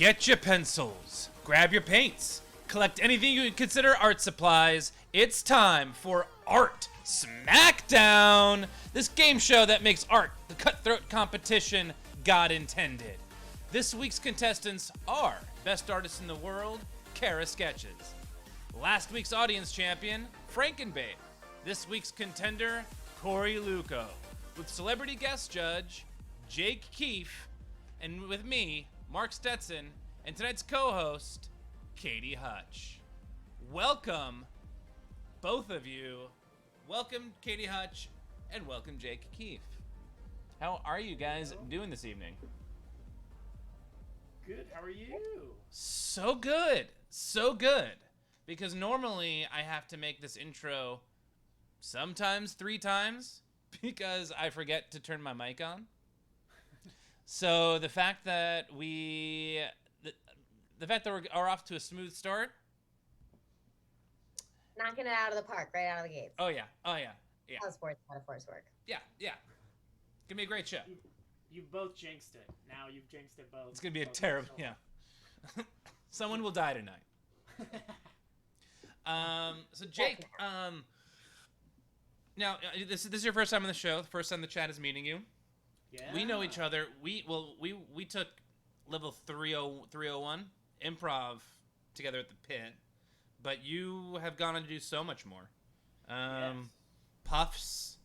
Get your pencils, grab your paints, collect anything you consider art supplies. It's time for Art Smackdown, this game show that makes art the cutthroat competition God intended. This week's contestants are Best Artist in the World, Kara Sketches. Last week's audience champion, Frankenbabe. This week's contender, Corey Luco. With celebrity guest judge, Jake Keefe. And with me, Mark Stetson, and tonight's co-host, Katie Hutch. Welcome, both of you. Welcome, Katie Hutch, and welcome, Jake Keefe. How are you guys doing this evening? Good, how are you? So good. So good. Because normally I have to make this intro sometimes 3 times because I forget to turn my mic on. So the fact that we are off to a smooth start. Knocking it out of the park, right out of the gates. Oh yeah. How sports metaphors work. Yeah. Gonna be a great show. You've both jinxed it. Now you've jinxed it both. It's gonna be a terrible, yeah. Someone will die tonight. So Jake, now this is your first time on the show. The first time the chat is meeting you. Yeah. We know each other. We took level 301 improv together at the pit, but you have gone on to do so much more. Yes. Puffs.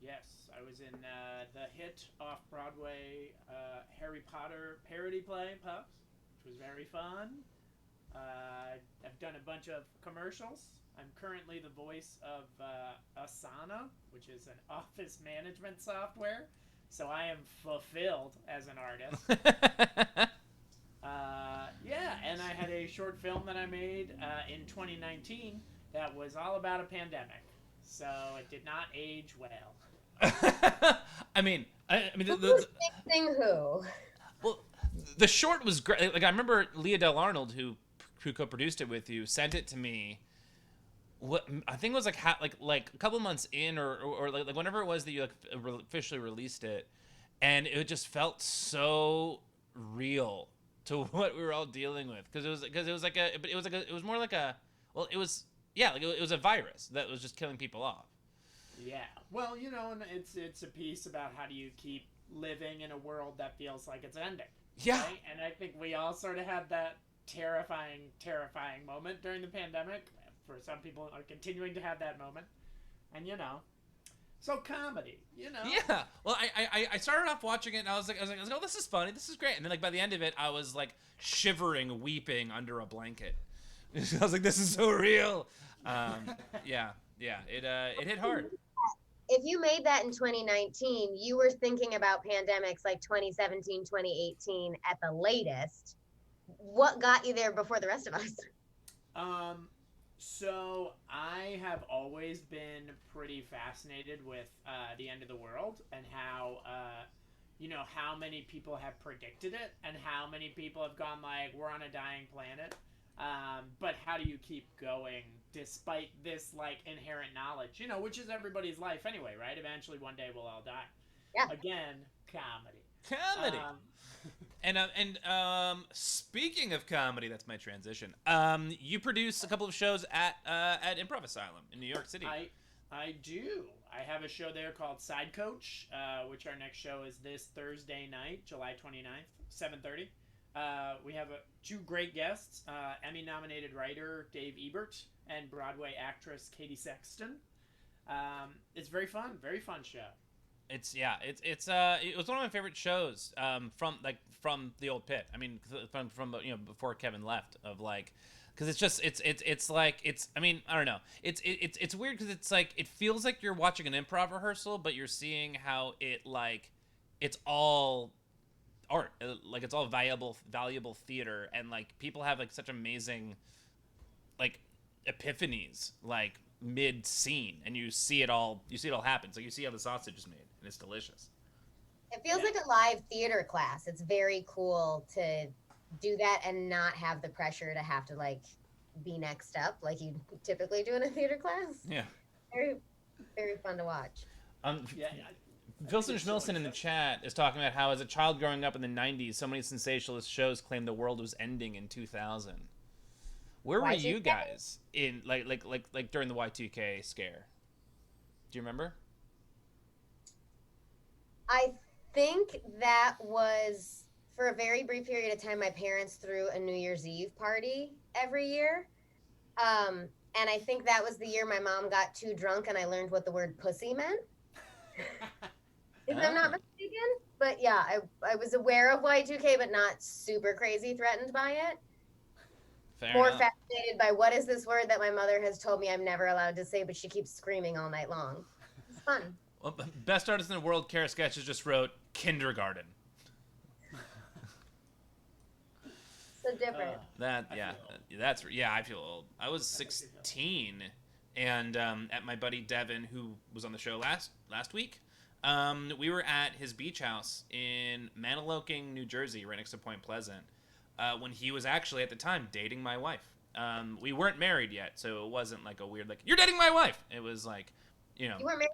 Yes, I was in the hit off-Broadway Harry Potter parody play, Puffs, which was very fun. I've done a bunch of commercials. I'm currently the voice of Asana, which is an office management software. So I am fulfilled as an artist. And I had a short film that I made in 2019 that was all about a pandemic. So it did not age well. I mean, Who's fixing who? Well, the short was great. Like I remember Leah Del Arnold, who co-produced it with you, sent it to me. What I think it was like a couple months in, or like whenever it was that you officially released it, and it just felt so real to what we were all dealing with it was more like a it was a virus that was just killing people off. Yeah, well, and it's a piece about how do you keep living in a world that feels like it's ending. Yeah, right? And I think we all sort of had that terrifying moment during the pandemic. For some people are continuing to have that moment. And, so comedy, Yeah. Well, I started off watching it and I was like, oh, this is funny. This is great. And then by the end of it, I was like shivering, weeping under a blanket. I was like, this is so real. Yeah. It hit hard. If you made that in 2019, you were thinking about pandemics like 2017, 2018 at the latest. What got you there before the rest of us? So I have always been pretty fascinated with the end of the world and how, how many people have predicted it and how many people have gone like, we're on a dying planet. But how do you keep going despite this like inherent knowledge, which is everybody's life anyway, right? Eventually one day we'll all die. Yeah. Again, comedy. And speaking of comedy, that's my transition. You produce a couple of shows at Improv Asylum in New York City. I do. I have a show there called Side Coach, which our next show is this Thursday night, July 29th, 7:30. We have 2 great guests, Emmy-nominated writer Dave Ebert and Broadway actress Katie Sexton. It's very fun show. It was one of my favorite shows from the old pit. I mean, from before Kevin left, of like, because I don't know, it's weird because it's like it feels like you're watching an improv rehearsal, but you're seeing how it's all art, like it's all valuable theater, and like people have like such amazing like epiphanies like mid scene, and you see it all happen. So you see how the sausage is made, and it's delicious. It feels like a live theater class. It's very cool to do that and not have the pressure to have to like be next up like you typically do in a theater class. Yeah. Very, very fun to watch. Vilson Schmilson in the chat is talking about how, as a child growing up in the 90s, so many sensationalist shows claimed the world was ending in 2000. Where were you guys in like during the Y2K scare? Do you remember? I think that was, for a very brief period of time, my parents threw a New Year's Eve party every year. And I think that was the year my mom got too drunk and I learned what the word pussy meant. If I'm not mistaken. But yeah, I was aware of Y2K, but not super crazy threatened by it. More fascinated by what is this word that my mother has told me I'm never allowed to say, but she keeps screaming all night long. It's fun. Well, best artist in the world, Kara Sketches just wrote kindergarten. So different. I feel old. I was 16, and at my buddy Devin, who was on the show last week, we were at his beach house in Maniloking, New Jersey, right next to Point Pleasant, when he was actually at the time dating my wife. We weren't married yet, so it wasn't like a weird like you're dating my wife. It was like, you know. You weren't married?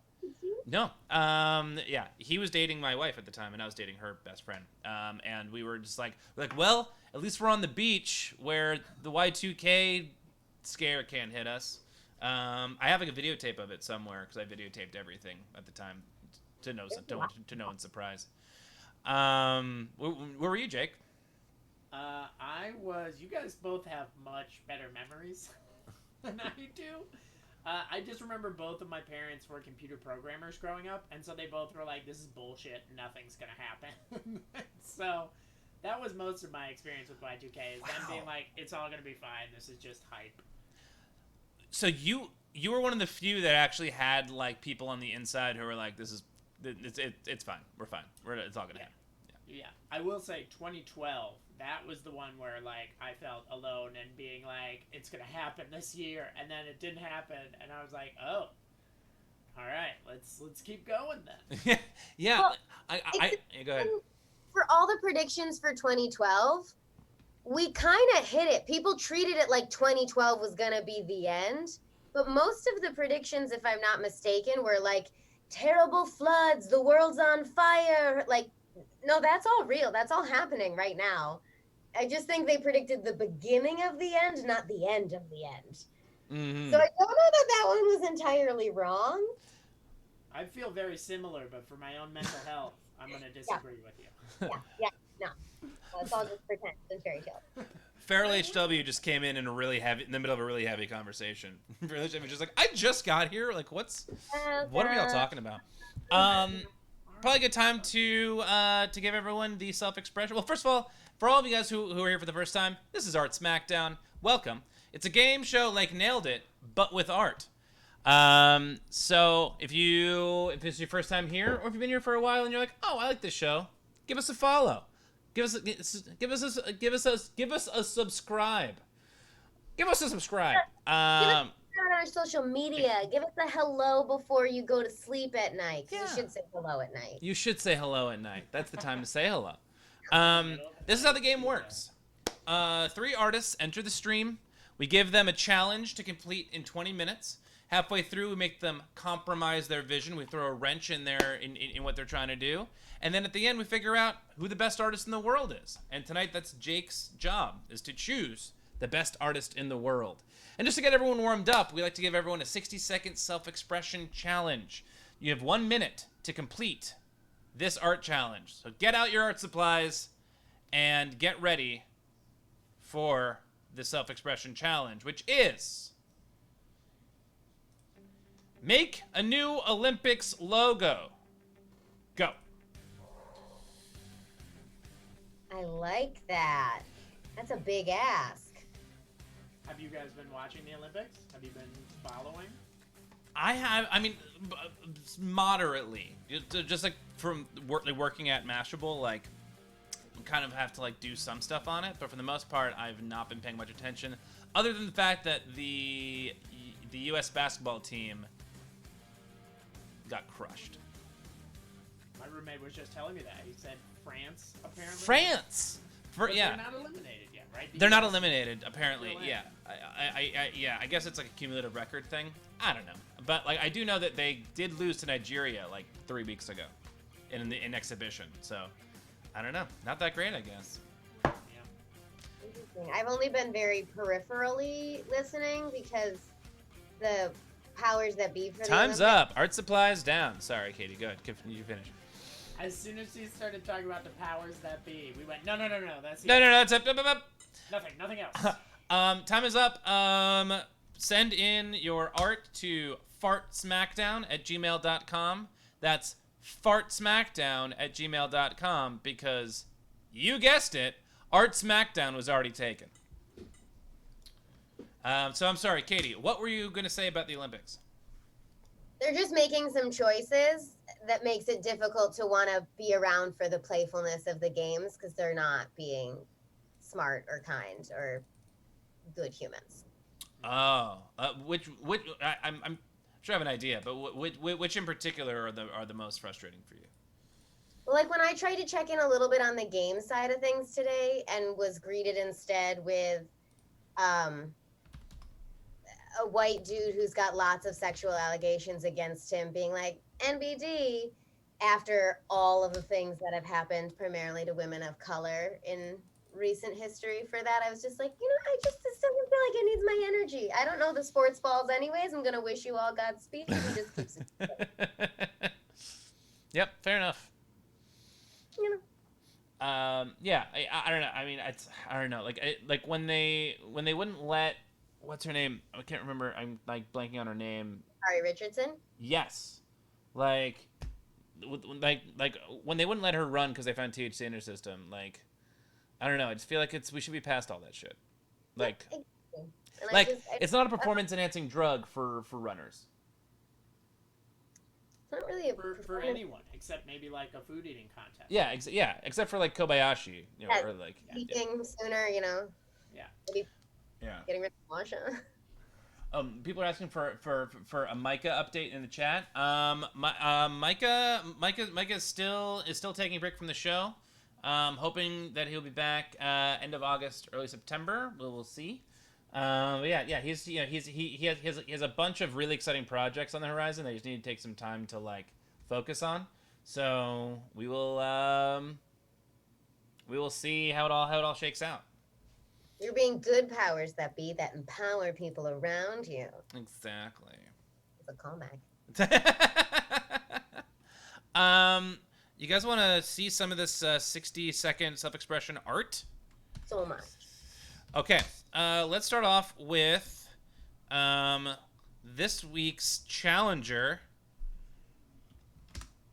No. Yeah, he was dating my wife at the time, and I was dating her best friend. And we were just like, well, at least we're on the beach where the Y2K scare can't hit us. I have like a videotape of it somewhere because I videotaped everything at the time to no one's surprise. Where were you, Jake? You guys both have much better memories than I do. I just remember both of my parents were computer programmers growing up, and so they both were like, this is bullshit, nothing's gonna happen. So that was most of my experience with Y2K, is them being like, it's all gonna be fine, this is just hype. So you were one of the few that actually had like people on the inside who were like, it's fine, we're fine, it's all gonna happen. Yeah, I will say 2012, that was the one where, like, I felt alone and being like, it's going to happen this year, and then it didn't happen, and I was like, oh, all right, let's keep going then. Yeah, well, go ahead. For all the predictions for 2012, we kind of hit it. People treated it like 2012 was going to be the end, but most of the predictions, if I'm not mistaken, were like, terrible floods, the world's on fire, like, no, that's all real. That's all happening right now. I just think they predicted the beginning of the end, not the end of the end. Mm-hmm. So I don't know that one was entirely wrong. I feel very similar, but for my own mental health, I'm going to disagree with you. No. It's all just pretend and fairy tale. Feral HW just came in the middle of a really heavy conversation. Feral HW was just like, I just got here. Like, what are we all talking about? Probably a good time to give everyone the self-expression. Well, first of all, for all of you guys who are here for the first time, this is Art Smackdown. Welcome. It's a game show like Nailed It, but with art. So if it's your first time here, or if you've been here for a while and you're like, oh, I like this show, give us a follow. Give us a subscribe. Give us a subscribe. On our social media. Give us a hello before you go to sleep at night. Yeah. You should say hello at night. You should say hello at night. That's the time to say hello. This is how the game works. 3 artists enter the stream. We give them a challenge to complete in 20 minutes. Halfway through, we make them compromise their vision. We throw a wrench in there in what they're trying to do. And then at the end, we figure out who the best artist in the world is. And tonight, that's Jake's job, is to choose the best artist in the world. And just to get everyone warmed up, we like to give everyone a 60-second self-expression challenge. You have 1 minute to complete this art challenge. So get out your art supplies and get ready for the self-expression challenge, which is make a new Olympics logo. Go. I like that. That's a big ask. Have you guys been watching the Olympics? Have you been following? I have. I mean, moderately. Just like from working at Mashable, like, kind of have to like do some stuff on it. But for the most part, I've not been paying much attention, other than the fact that the U.S. basketball team got crushed. My roommate was just telling me that. He said France, apparently. France! But they're not eliminated yet, right? They're not eliminated, apparently. Yeah. I guess it's like a cumulative record thing. I don't know. But like, I do know that they did lose to Nigeria like 3 weeks ago. in exhibition. So I don't know, not that great, I guess. Yeah. Interesting. I've only been very peripherally listening because the powers that be for the Time's Olympics. up. Art supplies down. Sorry, Katie. Go ahead. You finish. As soon as she started talking about the powers that be, we went, no, that's No. It's up. nothing else. Time is up. Send in your art to fartsmackdown@gmail.com. That's fartsmackdown@gmail.com because you guessed it, Art Smackdown was already taken. So I'm sorry, Katie. What were you going to say about the Olympics? They're just making some choices that makes it difficult to want to be around for the playfulness of the games because they're not being smart or kind or good humans. Oh, which I'm sure I have an idea, but which in particular are the most frustrating for you? Like when I tried to check in a little bit on the game side of things today and was greeted instead with a white dude who's got lots of sexual allegations against him being like, NBD, after all of the things that have happened primarily to women of color in recent history for that, I was just like, this doesn't feel like it needs my energy. I don't know the sports balls anyways. I'm going to wish you all Godspeed. And he just keeps it. Yep, fair enough. Yeah. I don't know. I mean, I don't know. Like when they wouldn't let, what's her name? I can't remember. I'm like blanking on her name. Ari Richardson? Yes. Like when they wouldn't let her run because they found THC in her system. Like, I don't know. I just feel like we should be past all that shit. Like, it's not a performance enhancing drug for runners. It's not really for anyone except maybe like a food eating contest. Yeah, except for like Kobayashi, or like eating sooner, Yeah. Maybe yeah. getting rid of Masha. People are asking for a Micah update in the chat. Micah is still taking a break from the show. Hoping that he'll be back end of August, early September. We'll see. He has a bunch of really exciting projects on the horizon. They just need to take some time to like focus on. So we will see how it all shakes out. You're being good powers that be that empower people around you. Exactly. It's a callback. You guys want to see some of this 60-second self-expression art? So much. Okay, let's start off with this week's challenger,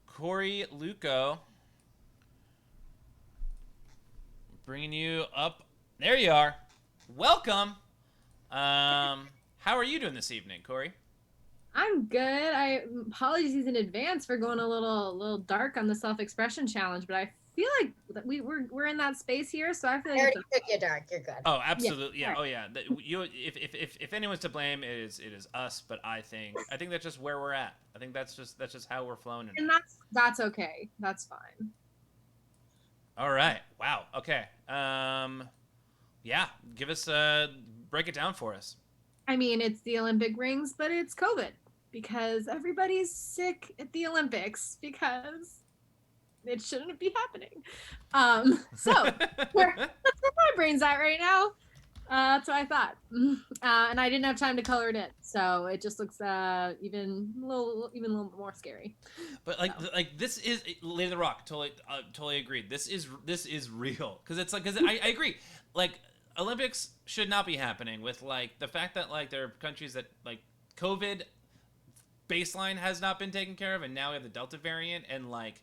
Corey Luco. Bringing you up. There you are. Welcome. How are you doing this evening, Corey? I'm good. I apologies in advance for going a little dark on the self-expression challenge, but I feel like we're in that space here, so I feel like I already took you dark. You're good. Oh, absolutely. Yeah. Right. Oh, yeah. If anyone's to blame, it is us. But I think that's just where we're at. I think that's just how we're flowing. And that's okay. That's fine. All right. Wow. Okay. Yeah. Give us break it down for us. I mean, it's the Olympic rings, but it's COVID because everybody's sick at the Olympics because it shouldn't be happening. So that's where my brain's at right now. That's what I thought, and I didn't have time to color it in, so it just looks even a little more scary. But like this is Lady the Rock. Totally agreed. This is real because I agree. Like Olympics should not be happening with like the fact that like there are countries that like COVID baseline has not been taken care of, and now we have the Delta variant, and like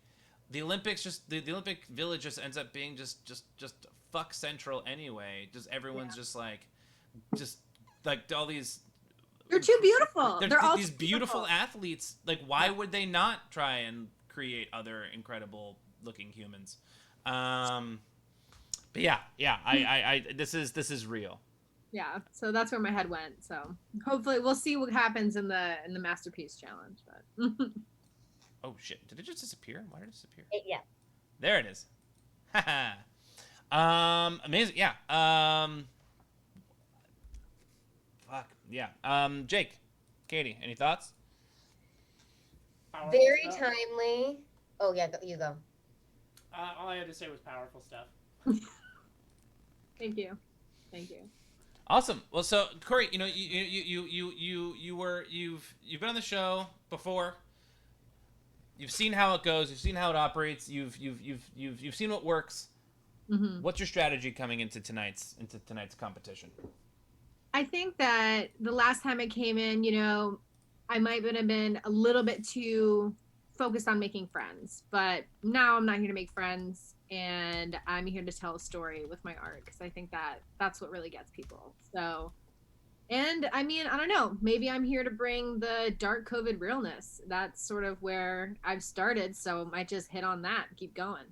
the Olympics just the Olympic Village just ends up being just fuck central anyway. Just everyone's just like all these. They're too beautiful. They're all these beautiful athletes. Like, why would they not try and create other incredible looking humans? But yeah. I this is real. Yeah, so that's where my head went. So hopefully we'll see what happens in the masterpiece challenge. But Oh shit! Did it just disappear? Why did it disappear? Yeah. There it is. Amazing. Yeah. Fuck. Yeah. Jake, Katie, any thoughts? Very timely. Oh yeah, you go. All I had to say was powerful stuff. Thank you. Thank you. Awesome. Well, so Corey, you've been on the show before. You've seen how it goes. You've seen how it operates. You've seen what works. Mm-hmm. What's your strategy coming into tonight's competition? I think that the last time I came in, I might have been a little bit too focused on making friends, but now I'm not here to make friends, and I'm here to tell a story with my art because I think that that's what really gets people. So, and I mean, I don't know, maybe I'm here to bring the dark COVID realness. That's sort of where I've started, so I might just hit on that and keep going.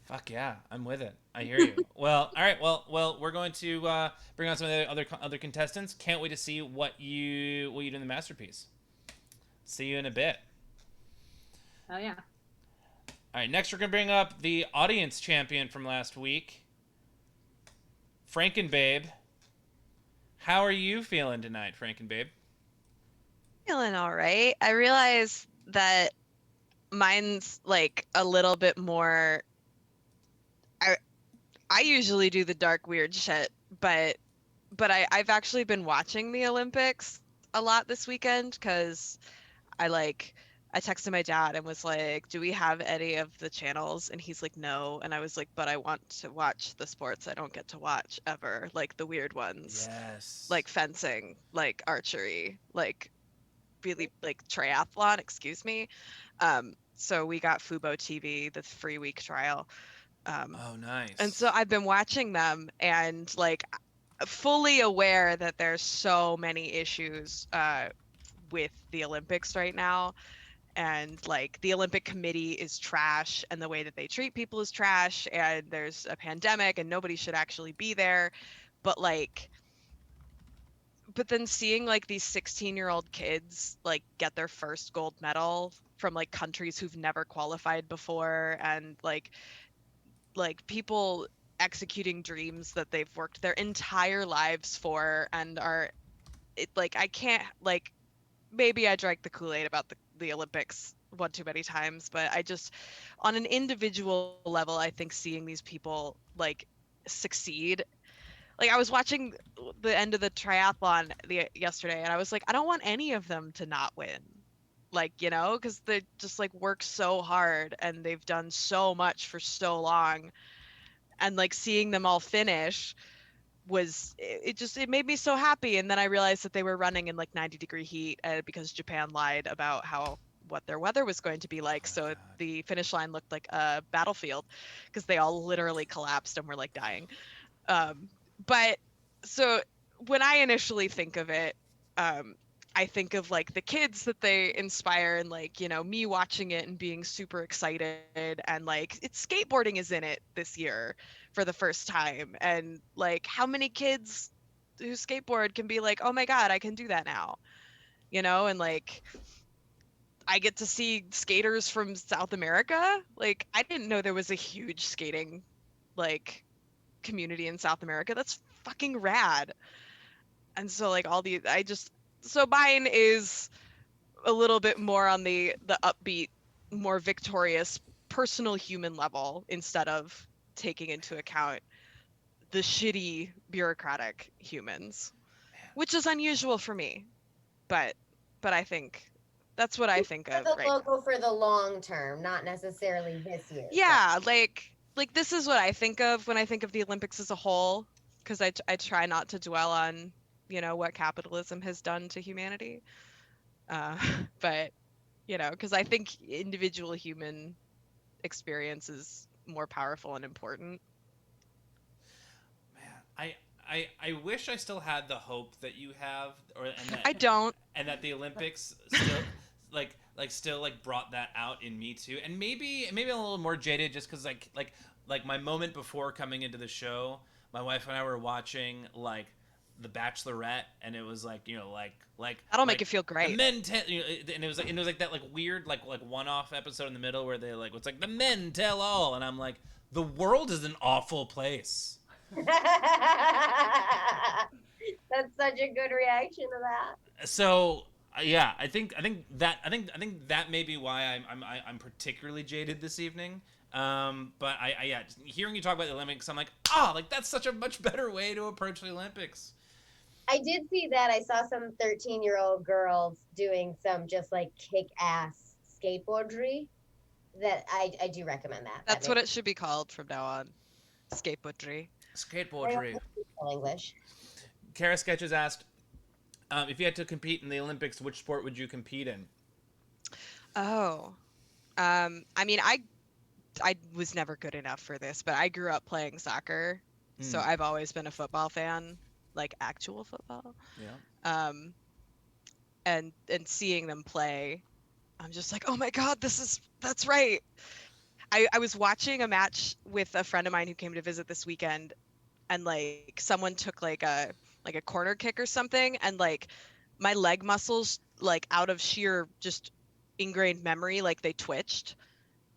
Fuck yeah, I'm with it. I hear you. Well, all right. Well, we're going to bring on some of the other contestants. Can't wait to see what you do in the masterpiece. See you in a bit. Oh yeah. All right. Next, we're gonna bring up the audience champion from last week, Frankenbabe. How are you feeling tonight, Frankenbabe? Feeling all right. I realize that mine's like a little bit more. I usually do the dark weird shit, but I've actually been watching the Olympics a lot this weekend because I texted my dad and was like, "Do we have any of the channels?" And he's like, "No." And I was like, "But I want to watch the sports I don't get to watch ever, like the weird ones, Yes. like fencing, like archery, like really like triathlon, excuse me." So we got Fubo TV, the free week trial. Oh, nice. And so I've been watching them and like fully aware that there's so many issues with the Olympics right now. And like the Olympic Committee is trash and the way that they treat people is trash. And there's a pandemic and nobody should actually be there. But like, but then seeing like these 16-year-old kids like get their first gold medal from like countries who've never qualified before and like people executing dreams that they've worked their entire lives for and are like I can't like maybe I drank the Kool-Aid about the Olympics one too many times, but I just on an individual level I think seeing these people like succeed. Like I was watching the end of the triathlon yesterday and I was like I don't want any of them to not win. Like, because they just like work so hard and they've done so much for so long and like seeing them all finish was it made me so happy. And then I realized that they were running in like 90-degree heat because Japan lied about what their weather was going to be like. So God. the finish line looked like a battlefield because they all literally collapsed and were like dying. But so when I initially think of it, I think of like the kids that they inspire and like, me watching it and being super excited and like it's skateboarding is in it this year for the first time. And like how many kids who skateboard can be like, oh my God, I can do that now, and like I get to see skaters from South America. Like I didn't know there was a huge skating like community in South America. That's fucking rad. And so like so mine is a little bit more on the upbeat, more victorious personal human level instead of taking into account the shitty bureaucratic humans, which is unusual for me. But I think that's what I think For of the right now. logo for the long term, not necessarily this year. Yeah, like this is what I think of when I think of the Olympics as a whole, because I try not to dwell on, what capitalism has done to humanity. Uh, but, because I think individual human experience is more powerful and important. Man, I wish I still had the hope that you have, I don't. and that the Olympics still still brought that out in me too. And maybe I'm a little more jaded just because like my moment before coming into the show, my wife and I were watching like The Bachelorette, and it was like That'll make you feel the great. men tell and it was like that like weird like one-off episode in the middle where they like it's like the men tell all, and I'm like the world is an awful place. That's such a good reaction to that. So Yeah, I think that may be why I'm particularly jaded this evening. But yeah, just hearing you talk about the Olympics, I'm like, like that's such a much better way to approach the Olympics. I did see that. I saw some 13-year-old girls doing some just like kick ass skateboardry. That I do recommend that. That's what it should be called from now on. Skateboardry. Skateboardry. English. Kara Sketches asked, if you had to compete in the Olympics, which sport would you compete in? Oh. I mean, I was never good enough for this, but I grew up playing soccer, so I've always been a football fan, like actual football. Yeah. And seeing them play, I'm just like, oh my God, that's right. I was watching a match with a friend of mine who came to visit this weekend, and like someone took like a corner kick or something, and like my leg muscles, like out of sheer just ingrained memory, like they twitched,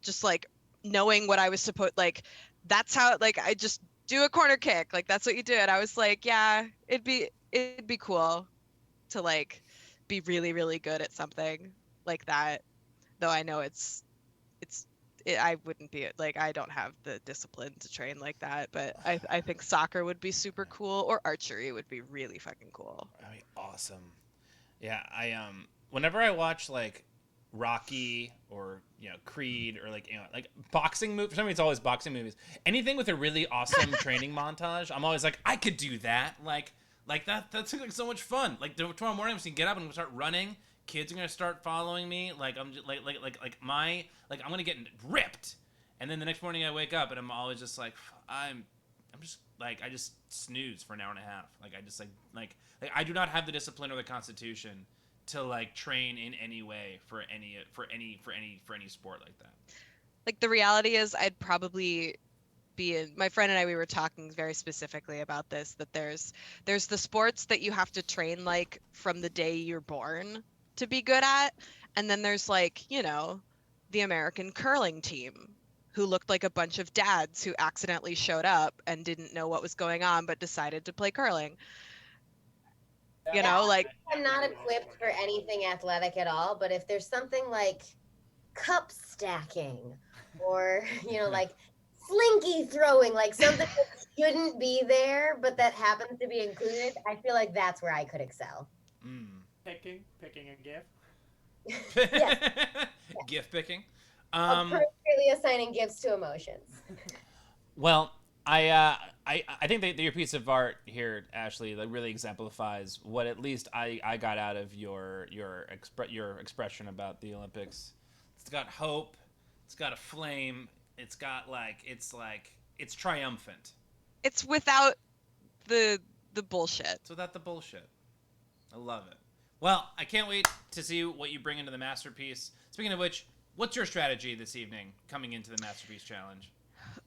just like knowing what I was supposed, like that's how, like I just do a corner kick, like that's what you do. And I was like, yeah, it'd be cool to like be really really good at something like that, though I know I wouldn't be, like I don't have the discipline to train like that, but I think soccer would be super cool, or archery would be really fucking cool. That'd be awesome. Yeah, whenever I watch like Rocky or Creed or like boxing movies, for some reason it's always boxing movies. Anything with a really awesome training montage, I'm always like, I could do that. Like that seems like so much fun. Like tomorrow morning I'm just gonna get up and start running. Kids are gonna start following me. Like I'm just, I'm gonna get ripped. And then the next morning I wake up and I'm always just like, I'm just like, I just snooze for an hour and a half. Like I just like I do not have the discipline or the constitution to like train in any way for any sport like that. Like the reality is I'd probably be in, my friend and I, we were talking very specifically about this, that there's the sports that you have to train like from the day you're born to be good at, and then there's like, the American curling team who looked like a bunch of dads who accidentally showed up and didn't know what was going on but decided to play curling. Like I'm not equipped for anything athletic at all, but if there's something like cup stacking or like slinky throwing, like something that shouldn't be there but that happens to be included, I feel like that's where I could excel. Picking a gift. Yes. Gift picking. Appropriately assigning gifts to emotions. Well, I think that your piece of art here, Ashley, like really exemplifies what at least I got out of your expression about the Olympics. It's got hope. It's got a flame. It's triumphant. it's without the bullshit. It's without the bullshit. I love it. Well, I can't wait to see what you bring into the masterpiece. Speaking of which, what's your strategy this evening coming into the masterpiece challenge?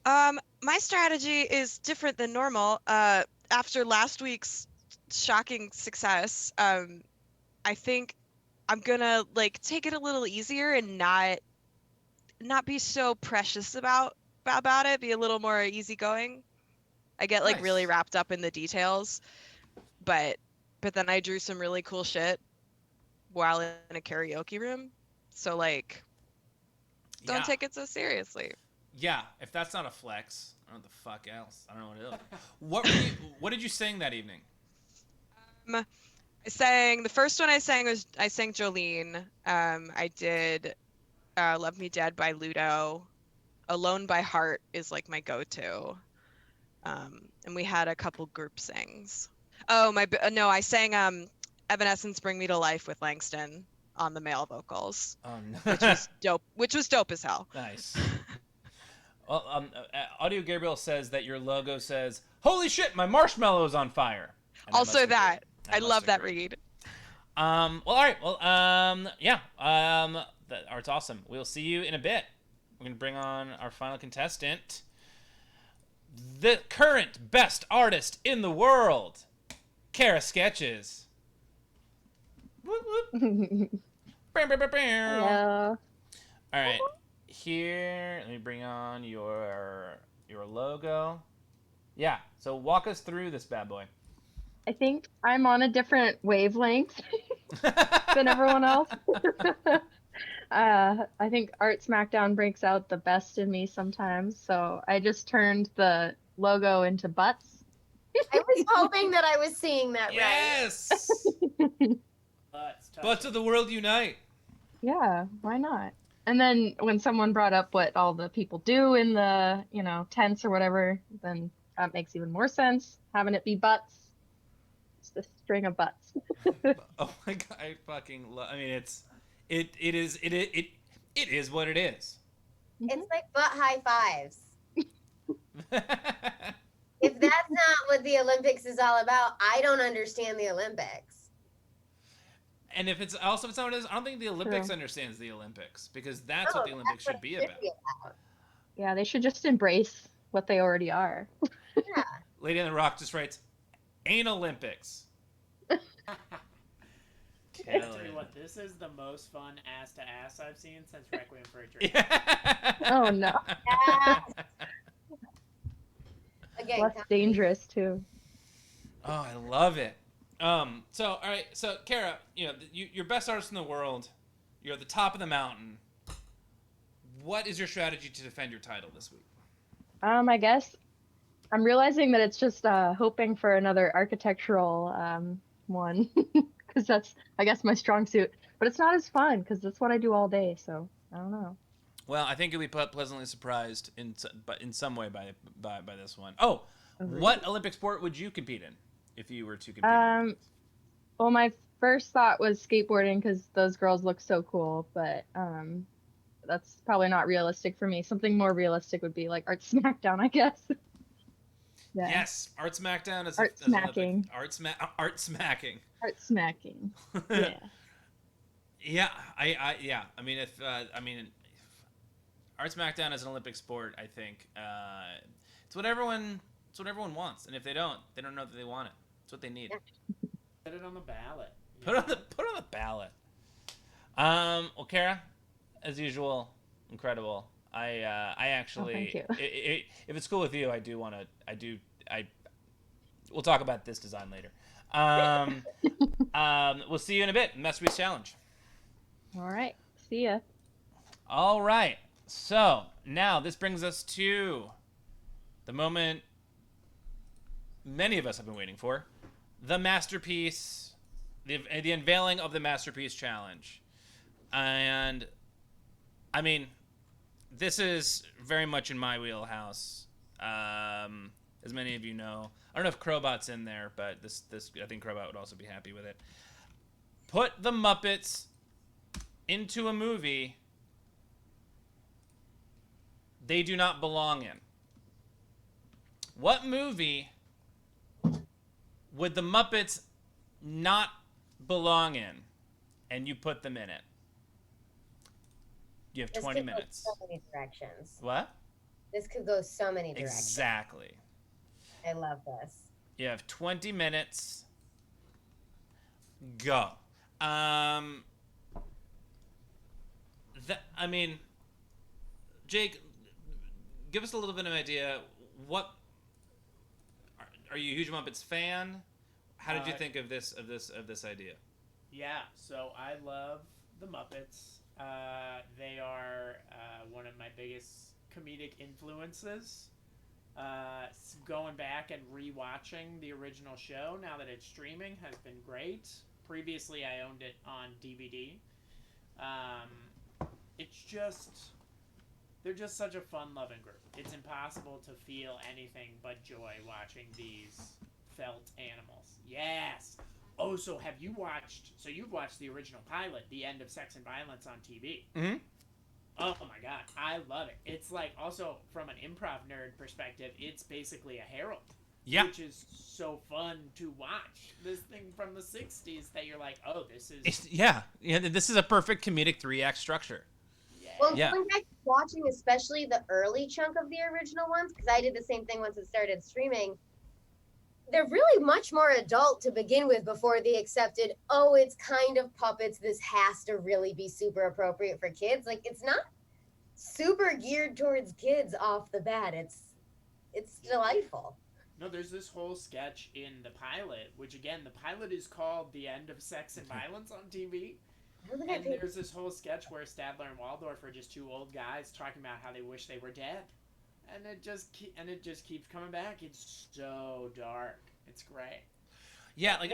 My strategy is different than normal. After last week's shocking success, I think I'm gonna like take it a little easier and not be so precious about it. Be a little more easygoing. I get like really wrapped up in the details, but then I drew some really cool shit while in a karaoke room. So like, don't take it so seriously. Yeah, if that's not a flex, I don't know what the fuck else. I don't know what it is. What did you sing that evening? I sang, the first one I sang Jolene. I did Love Me Dead by Ludo. Alone by Heart is like my go-to. And we had a couple group sings. Oh, I sang Evanescence Bring Me to Life with Langston on the male vocals. Oh, no. Which was dope as hell. Nice. Well, Audio Gabriel says that your logo says, "Holy shit, my marshmallow is on fire." And also that. I love that read. Well, all right. Well, yeah. That art's awesome. We'll see you in a bit. We're going to bring on our final contestant. The current best artist in the world, Kara Sketches. Whoop, whoop. Hello. All right. Here, let me bring on your logo. Yeah, so walk us through this bad boy. I think I'm on a different wavelength than everyone else. I think Art Smackdown breaks out the best in me sometimes, so I just turned the logo into butts. I was hoping that I was seeing that right. Yes. Butts of the world unite. Yeah, why not? And then when someone brought up what all the people do in the, tents or whatever, then that makes even more sense. Having it be butts. Just a string of butts. Oh my god, I fucking love. I mean, it is what it is. It's like butt high fives. If that's not what the Olympics is all about, I don't understand the Olympics. And if it's not what it is, I don't think the Olympics True. understands the Olympics, because that's what the Olympics should be about. Yeah, they should just embrace what they already are. Yeah. Lady on the Rock just writes, "Ain't Olympics." I'll tell you what, this is the most fun ass to ass I've seen since Requiem for a Dream. Oh no. Again, Less dangerous too. Oh, I love it. So all right, so Kara, you're best artist in the world. You're at the top of the mountain. What is your strategy to defend your title this week? I guess I'm realizing that it's just hoping for another architectural one because that's, I guess, my strong suit. But it's not as fun because that's what I do all day. So I don't know. Well, I think you'll be pleasantly surprised in some way by this one. Oh, Really? What Olympic sport would you compete in if you were to compete? Well, my first thought was skateboarding because those girls look so cool, but that's probably not realistic for me. Something more realistic would be like Art Smackdown, I guess. Yeah. Yes, Art Smackdown is Art smacking. Art smacking. Art smacking. Yeah. Yeah, I mean, if Art Smackdown is an Olympic sport, I think it's what everyone wants, and if they don't know that they want it. It's what they need. Put it on the ballot. Put on the ballot. Well, Kara, as usual, incredible. I actually, thank you. If it's cool with you, we'll talk about this design later. We'll see you in a bit. Masterpiece Challenge. All right. See ya. All right. So now this brings us to the moment many of us have been waiting for: the masterpiece, the unveiling of the Masterpiece Challenge. And I mean, this is very much in my wheelhouse. As many of you know, I don't know if Crowbot's in there, but this I think Crowbot would also be happy with it. Put the Muppets into a movie they do not belong in. What movie would the Muppets not belong in, and you put them in it? You have 20 minutes. So many directions. What? This could go so many directions. Exactly. I love this. You have 20 minutes. Go. Jake, give us a little bit of an idea. What are you a huge Muppets fan? How did you think of this idea? Yeah, so I love the Muppets. They are one of my biggest comedic influences. Going back and rewatching the original show now that it's streaming has been great. Previously, I owned it on DVD. They're just such a fun-loving group. It's impossible to feel anything but joy watching these felt animals. Yes. Oh, so you've watched the original pilot, The End of Sex and Violence on TV. Mm-hmm. Oh my god, I love it. It's like, also from an improv nerd perspective, it's basically a Herald. Yeah. Which is so fun to watch. This thing from the 60s that you're like, oh, this is... This is a perfect comedic 3-act structure. Well, going back to watching especially the early chunk of the original ones, because I did the same thing once it started streaming, they're really much more adult to begin with before they accepted, oh, it's kind of puppets, this has to really be super appropriate for kids. Like, it's not super geared towards kids off the bat. It's delightful. No, there's this whole sketch in the pilot, which again, the pilot is called "The End of Sex and Violence" on TV. I don't think I And paid. there's this whole sketch where Stadler and Waldorf are just two old guys talking about how they wish they were dead, and it just keeps coming back. It's so dark. It's great. Yeah, like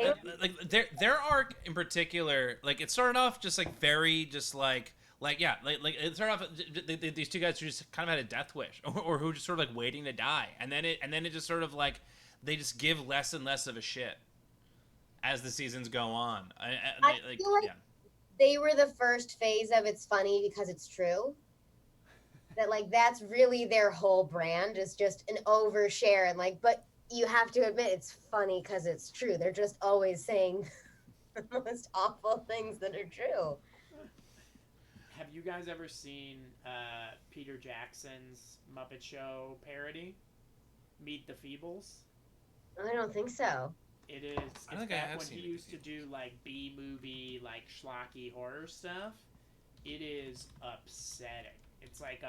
their arc in particular, like it started off just like very just like it started off these two guys who just kind of had a death wish or who just sort of like waiting to die, and then it just sort of like they just give less and less of a shit as the seasons go on. I feel like they were the first phase of it's funny because it's true. That like that's really their whole brand is just an overshare and like, but you have to admit it's funny because it's true. They're just always saying the most awful things that are true. Have you guys ever seen Peter Jackson's Muppet Show parody, Meet the Feebles? I don't think so. It is. It's I think back I have when seen he Meet the used to do like B-movie, like schlocky horror stuff. It is upsetting. It's like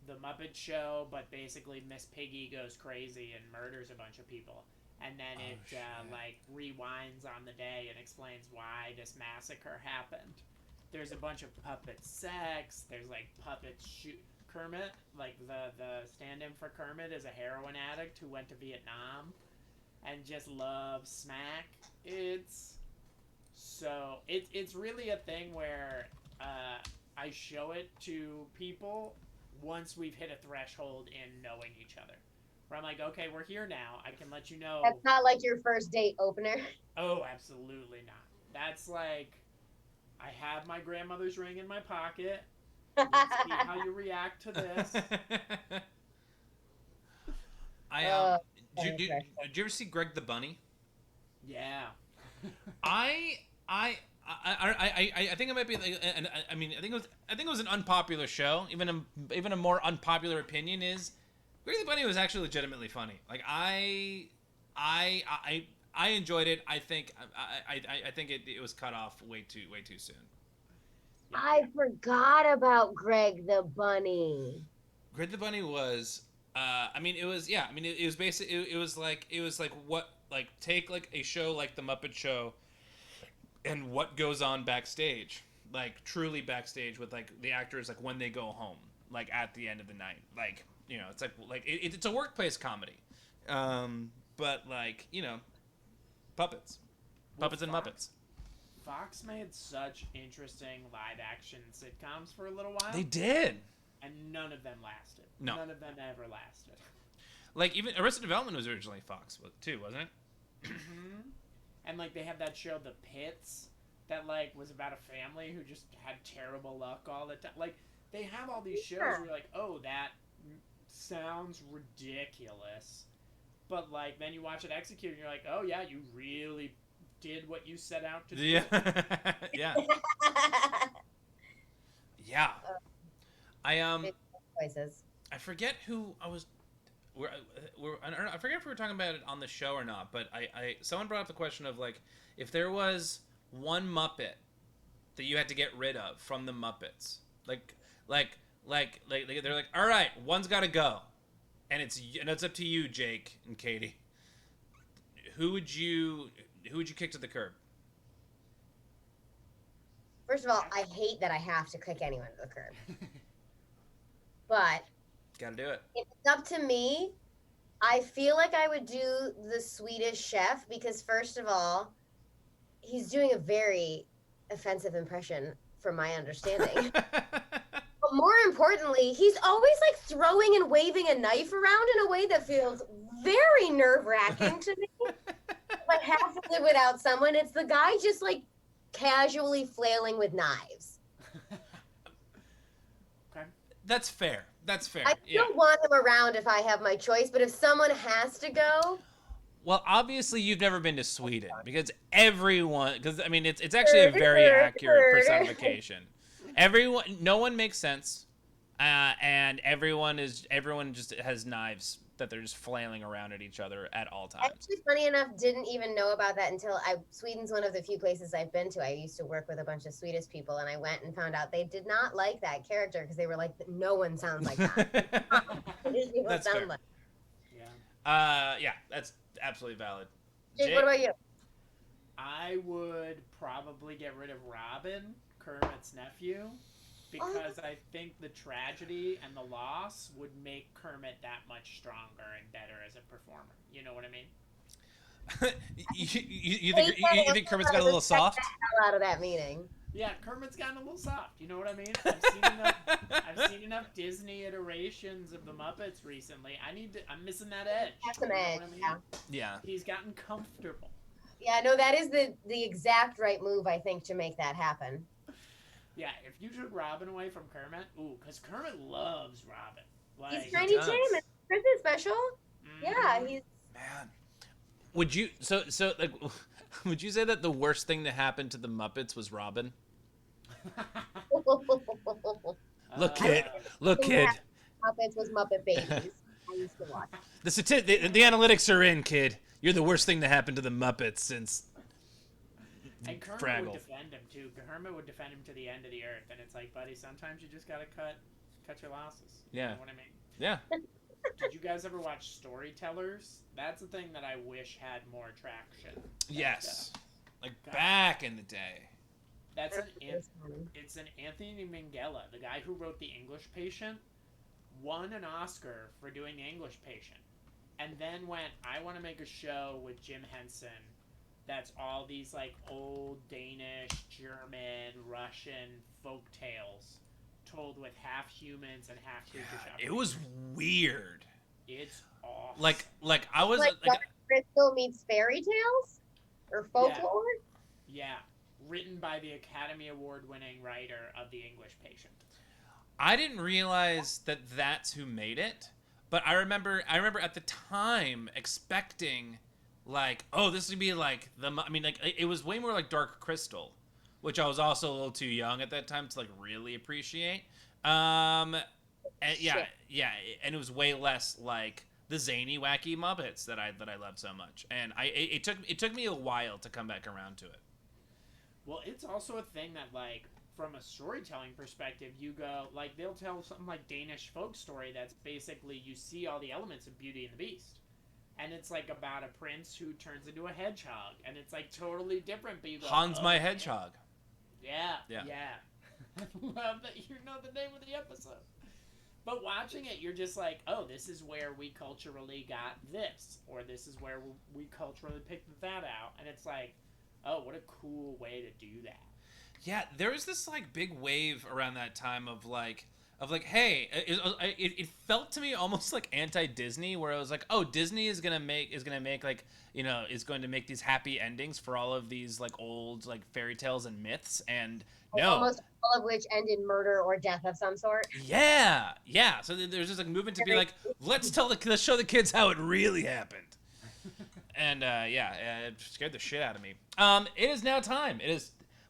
the Muppet Show, but basically Miss Piggy goes crazy and murders a bunch of people, and then it like rewinds on the day and explains why this massacre happened. There's a bunch of puppet sex. There's like puppet shoot. Kermit, like the stand-in for Kermit, is a heroin addict who went to Vietnam and just loves smack. It's really a thing where I show it to people once we've hit a threshold in knowing each other. Where I'm like, okay, we're here now. I can let you know. That's not like your first date opener. Oh, absolutely not. That's like, I have my grandmother's ring in my pocket. Let's see how you react to this. Did you ever see Greg the Bunny? Yeah. I think it might be like, I mean, I think it was an unpopular show. Even a more unpopular opinion is Greg the Bunny was actually legitimately funny. Like I enjoyed it. I think it was cut off way too soon. I forgot about Greg the Bunny. Greg the Bunny was I mean it was it was basically it was like what like take like a show like the Muppet Show and what goes on backstage, like truly backstage with like the actors, like when they go home, like at the end of the night, like it's like it's a workplace comedy, but like puppets and Muppets. Fox made such interesting live action sitcoms for a little while. They did, and none of them lasted. No, none of them ever lasted. Like even Arrested Development was originally Fox too, wasn't it? Mm-hmm. And like they have that show The Pits that like was about a family who just had terrible luck all the time. Like they have all these shows where you're like, oh, that sounds ridiculous, but like then you watch it executed and you're like, oh yeah, you really did what you set out to do. Yeah. Yeah. Yeah. I forget who I was. I forget if we were talking about it on the show or not, but someone brought up the question of like if there was one Muppet that you had to get rid of from the Muppets, like they're like, all right, one's got to go, and it's up to you, Jake and Katie. Who would you kick to the curb? First of all, I hate that I have to kick anyone to the curb. But gotta do it. If it's up to me, I feel like I would do the Swedish chef because first of all, he's doing a very offensive impression from my understanding. But more importantly, he's always like throwing and waving a knife around in a way that feels very nerve-wracking to me. If I have to live without someone, it's the guy just like casually flailing with knives. Okay. That's fair. I don't want him around if I have my choice, but if someone has to go. Well, obviously you've never been to Sweden because I mean it's actually a very accurate personification. No one makes sense, and everyone just has knives that they're just flailing around at each other at all times. Actually, funny enough, didn't even know about that until Sweden's one of the few places I've been to. I used to work with a bunch of Swedish people, and I went and found out they did not like that character because they were like, no one sounds like that. That's fair. Yeah. Yeah, that's absolutely valid. Jake, what about you? I would probably get rid of Robin, Kermit's nephew, because I think the tragedy and the loss would make Kermit that much stronger and better as a performer. You know what I mean? You think Kermit's got a little soft? The hell out of that meeting. Yeah, Kermit's gotten a little soft. You know what I mean? I've seen enough Disney iterations of the Muppets recently. I'm missing that edge. That's an You know edge. what I mean? Yeah. He's gotten comfortable. Yeah, no, that is the exact right move, I think, to make that happen. Yeah, if you took Robin away from Kermit, because Kermit loves Robin. Like, He's Tiny Tim. It's a Christmas special. Yeah, he's. Man, would you like? Would you say that the worst thing to happen to the Muppets was Robin? Look, kid. Look, kid. Muppets was Muppet Babies. I used to watch. The analytics are in, kid. You're the worst thing to happen to the Muppets since. And Kermit Fraggle. would defend him too. Kermit would defend him to the end of the earth, and it's like, buddy, sometimes you just gotta cut your losses. Yeah. You know what I mean? Yeah. Did you guys ever watch Storytellers? That's the thing that I wish had more traction. Yes. Like back in the day. It's an Anthony Minghella, the guy who wrote The English Patient, won an Oscar for doing The English Patient, and then went, I want to make a show with Jim Henson that's all these like old Danish, German, Russian folk tales told with half humans and half creatures. It was weird. It's awesome. Like I was like Crystal meets fairy tales or folklore. Yeah, written by the Academy Award-winning writer of The English Patient. I didn't realize that that's who made it, but I remember at the time expecting like, oh, this would be like it was way more like Dark Crystal, which I was also a little too young at that time to like really appreciate. And and it was way less like the zany, wacky Muppets that I loved so much. And it took me a while to come back around to it. Well, it's also a thing that, like, from a storytelling perspective, you go, like, they'll tell something like Danish folk story that's basically you see all the elements of Beauty and the Beast. And it's, like, about a prince who turns into a hedgehog. And it's, like, totally different, but you go, Hans my Hedgehog. Yeah. I love that you know the name of the episode. But watching it, you're just like, oh, this is where we culturally got this. Or this is where we culturally picked that out. And it's like, oh, what a cool way to do that. Yeah, there was this like big wave around that time of like, hey, it felt to me almost like anti-Disney, where it was like, oh, Disney is gonna make like, is going to make these happy endings for all of these like old like fairy tales and myths, and no, almost all of which end in murder or death of some sort. Yeah. So there's just like movement to be like, let's show the kids how it really happened. And it scared the shit out of me. It is now time.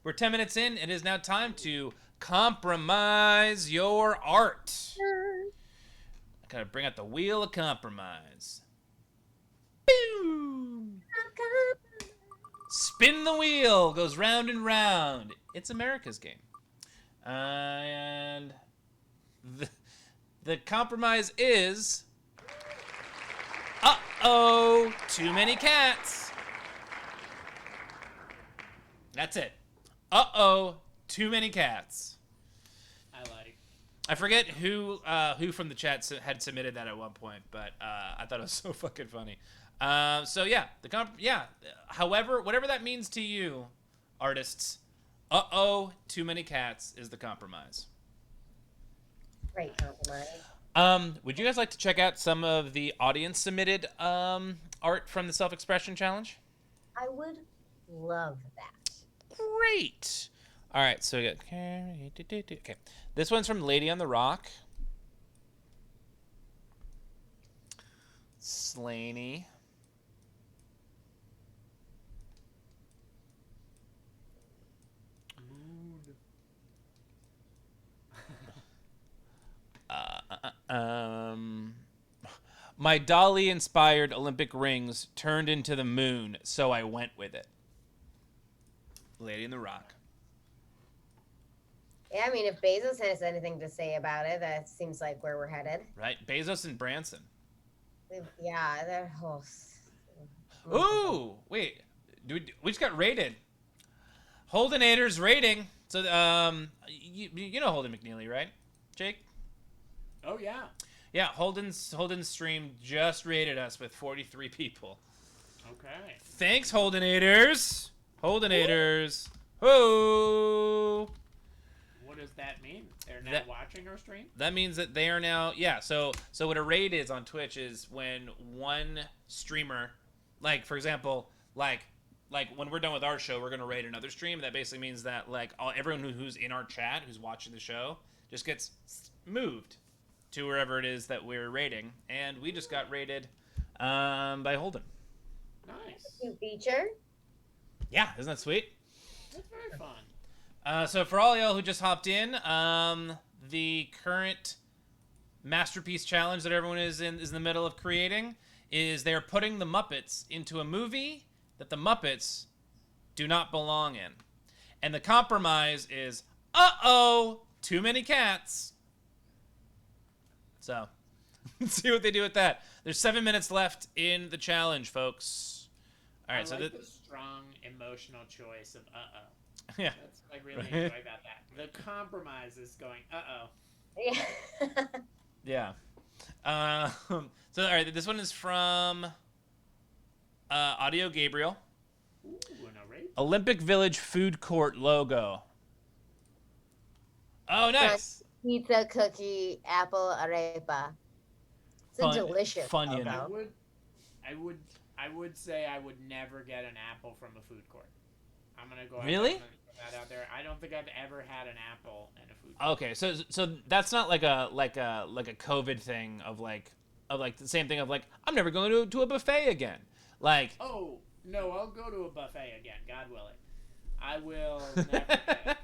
We're 10 minutes in. It is now time to compromise your art. I gotta bring out the wheel of compromise. Boom! Spin the wheel. Goes round and round. It's America's game. And the compromise is... Uh-oh! Too many cats. That's it. Uh-oh! Too many cats. I forget who from the chat had submitted that at one point, but I thought it was so fucking funny. However, whatever that means to you, artists, uh-oh, too many cats is the compromise. Great compromise. Would you guys like to check out some of the audience submitted art from the Self-Expression Challenge? I would love that. Great. All right, so we got okay. This one's from Lady on the Rock. Slaney. My Dolly-inspired Olympic rings turned into the moon, so I went with it. Lady in the Rock. Yeah, I mean, if Bezos has anything to say about it, that seems like where we're headed. Right? Bezos and Branson. Yeah, they're Ooh, wait. We just got rated. Holdenators rating. So, you know Holden McNeely, right, Jake? Oh yeah. Yeah, Holden's stream just rated us with 43 people. Okay. Thanks, Holdenators. Holdenators. Ho! What does that mean? They're now That- watching our stream? That means that they are now, yeah. So what a raid is on Twitch is when one streamer, like for example, like when we're done with our show, we're gonna raid another stream. That basically means that like everyone who's in our chat, who's watching the show, just gets moved to wherever it is that we're raiding, and we just got raided by Holden. Nice. new feature. Yeah, isn't that sweet? That's very fun. So for all y'all who just hopped in, the current masterpiece challenge that everyone is in the middle of creating is they're putting the Muppets into a movie that the Muppets do not belong in. And the compromise is, too many cats. So, let's see what they do with that. There's 7 minutes left in the challenge, folks. All right, I so like the strong emotional choice of yeah. That's what I really enjoy about that. The compromise is going Yeah. Yeah. So, all right, this one is from Audio Gabriel. Ooh, an array. Olympic Village food court logo. Oh, nice. Pizza, cookie, apple, arepa. It's a delicious Funyun. logo. I would say I would never get an apple from a food court. I'm gonna go ahead Really? and put that out there. I don't think I've ever had an apple in a food court. Okay, so that's not like a COVID thing of like the same thing of like I'm never going to a buffet again. Like Oh no, I'll go to a buffet again, God willing. I will never get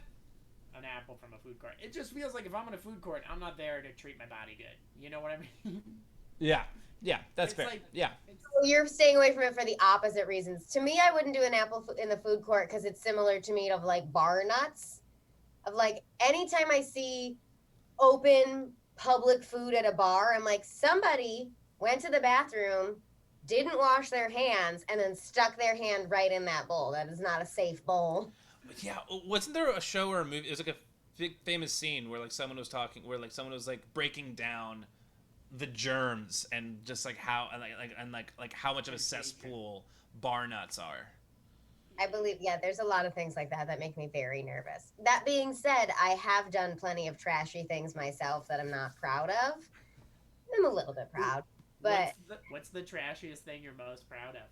an apple from a food court. It just feels like if I'm in a food court, I'm not there to treat my body good. You know what I mean? yeah, that's It's fair. like- Yeah. You're staying away from it for the opposite reasons. To me, I wouldn't do an apple in the food court because it's similar to me of like bar nuts. Of like anytime I see open public food at a bar, I'm like, somebody went to the bathroom, didn't wash their hands, and then stuck their hand right in that bowl. That is not a safe bowl. Yeah, wasn't there a show or a movie? It was like a big famous scene where like someone was talking, where like someone was like breaking down the germs and just like how like how much of a cesspool bar nuts are. I believe, yeah, there's a lot of things like that that make me very nervous. That being said, I have done plenty of trashy things myself that I'm not proud of. I'm a little bit proud, but what's the trashiest thing you're most proud of?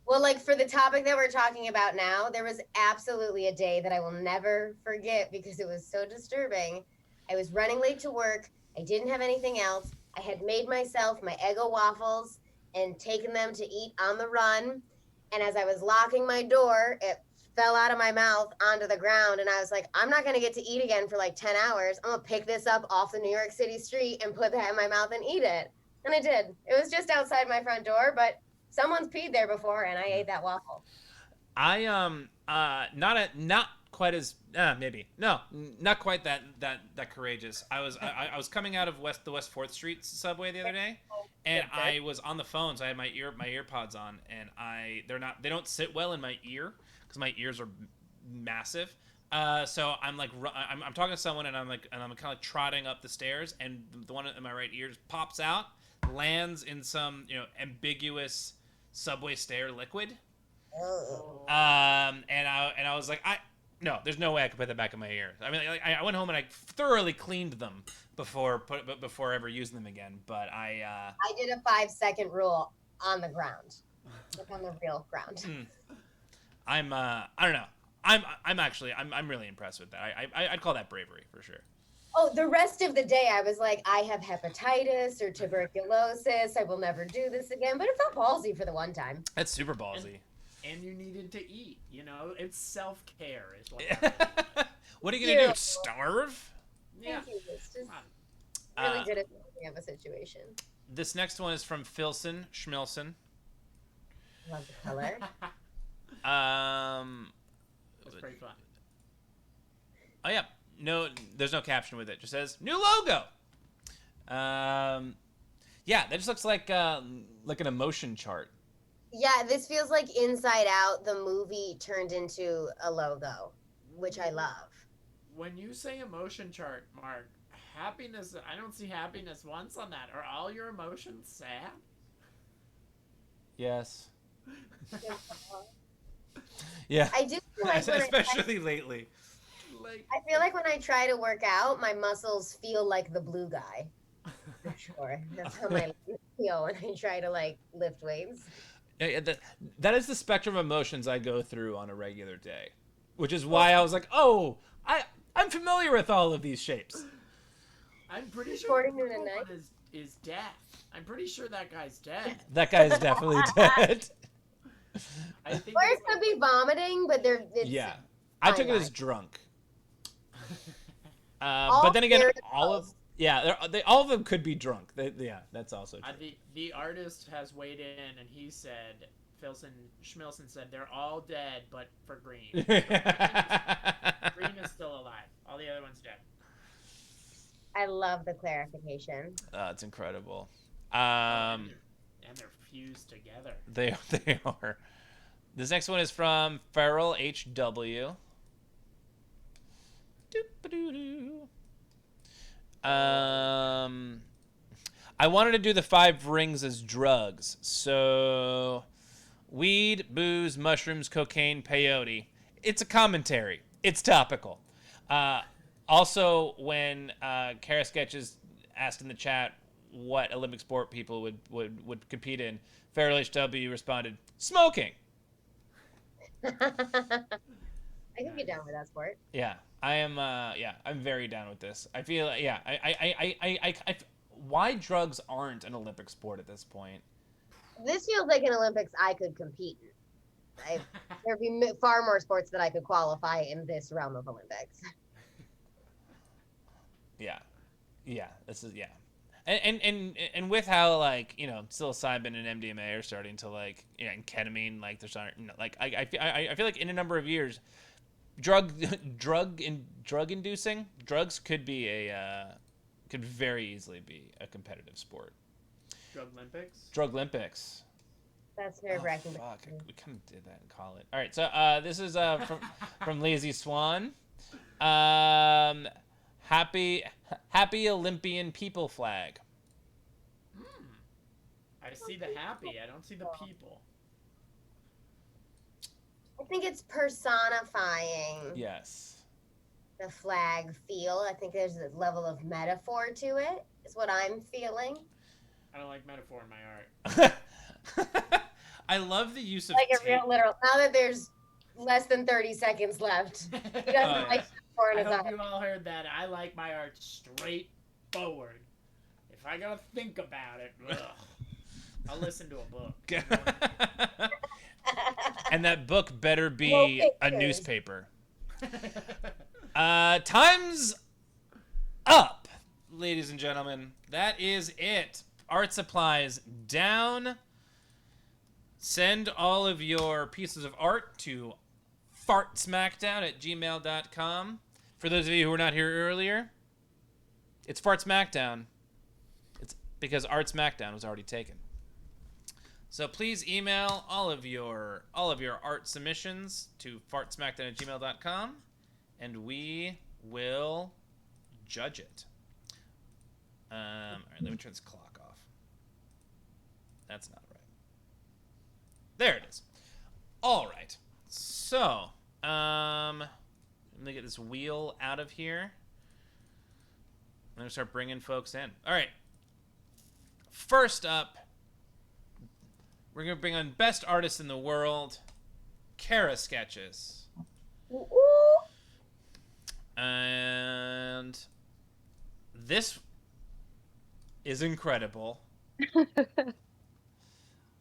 well, like for the topic that we're talking about now, there was absolutely a day that I will never forget because it was so disturbing. I was running late to work. I didn't have anything else. I had made myself my Eggo waffles and taken them to eat on the run. And as I was locking my door, it fell out of my mouth onto the ground. And I was like, I'm not going to get to eat again for like 10 hours. I'm going to pick this up off the New York City street and put that in my mouth and eat it. And I did. It was just outside my front door, but someone's peed there before and I ate that waffle. I not quite as maybe no, not quite that courageous. I was coming out of the West 4th Street subway the other day, and I was on the phone, so I had my earpods on, and they don't sit well in my ear because my ears are massive. So I'm like I'm talking to someone, and I'm kind of like trotting up the stairs, and the one in my right ear just pops out, lands in some ambiguous subway stair liquid. And I was like, no, there's no way I could put that back in my ear. I mean, I went home and I thoroughly cleaned them before ever using them again. But I did a 5-second rule on the ground, like on the real ground. I don't know. I'm really impressed with that. I'd call that bravery for sure. Oh, the rest of the day I was like, I have hepatitis or tuberculosis. I will never do this again. But it felt ballsy for the one time. That's super ballsy. And you needed to eat. It's self-care is what. What are you gonna do? Starve? Yeah. Thank you. It's just really good at thinking of a situation. This next one is from Philson Schmilson. Love the color. That's pretty fun. Oh yeah, no, there's no caption with it. Just says new logo. Yeah, that just looks like an emotion chart. Yeah, this feels like Inside Out, the movie turned into a logo, which I love. When you say emotion chart, Mark, happiness, I don't see happiness once on that. Are all your emotions sad? Yes. Yeah. I do feel like when Especially lately. I feel like when I try to work out, my muscles feel like the blue guy. For sure. That's how my legs feel when I try to like lift weights. Yeah, that is the spectrum of emotions I go through on a regular day, which is why I was like, oh, I'm familiar with all of these shapes. I'm pretty sure According the to the purple night. one is death. I'm pretty sure that guy's dead. That guy is definitely dead. I think Or it it's could be vomiting, but it's Yeah, I took it fine as drunk. All But then again, very all of close. all of them could be drunk. Yeah, that's also true. the artist has weighed in and he said, Schmilson said, they're all dead but for Green. Green is still alive. All the other ones dead. I love the clarification. It's incredible. And they're fused together. They are. This next one is from Feral HW. Doop-a-doo-doo. I wanted to do the 5 rings as drugs. So, weed, booze, mushrooms, cocaine, peyote. It's a commentary. It's topical. Also, when Kara Sketches asked in the chat what Olympic sport people would compete in, Feral HW responded, smoking. I can get down with that sport. Yeah, I am. Yeah, I'm very down with this. I feel. Yeah, why drugs aren't an Olympic sport at this point? This feels like an Olympics I could compete in. There'd be far more sports that I could qualify in this realm of Olympics. Yeah, yeah. This is and with how like psilocybin and MDMA are starting to like and ketamine like they're starting like I feel like in a number of years, drug inducing drugs could be could very easily be a competitive sport. Drug Olympics. That's nerve-wracking. Oh, fuck, we kind of did that in college. All right, so this is from Lazy Swan. Happy Olympian people flag. I see the happy. I don't see the people. I think it's personifying Yes. the flag feel. I think there's a level of metaphor to it, is what I'm feeling. I don't like metaphor in my art. I love the use of Like a tape. real literal. Now that there's less than 30 seconds left, he doesn't yeah. like metaphor in I his hope eye. you all heard that. I like my art straightforward. If I gotta think about it, ugh, I'll listen to a book. And that book better be No a pictures. newspaper. Time's up, ladies and gentlemen. That is it. Art supplies down. Send all of your pieces of art to fartsmackdown@gmail.com. For those of you who were not here earlier, it's fartsmackdown. It's because Art Smackdown was already taken. So please email all of your art submissions to fartsmackdown@gmail.com, and we will judge it. All right, let me turn this clock off. That's not right. There it is. All right. So, let me get this wheel out of here. I'm gonna start bringing folks in. All right. First up, we're gonna bring on best artist in the world, Kara Sketches, and this is incredible.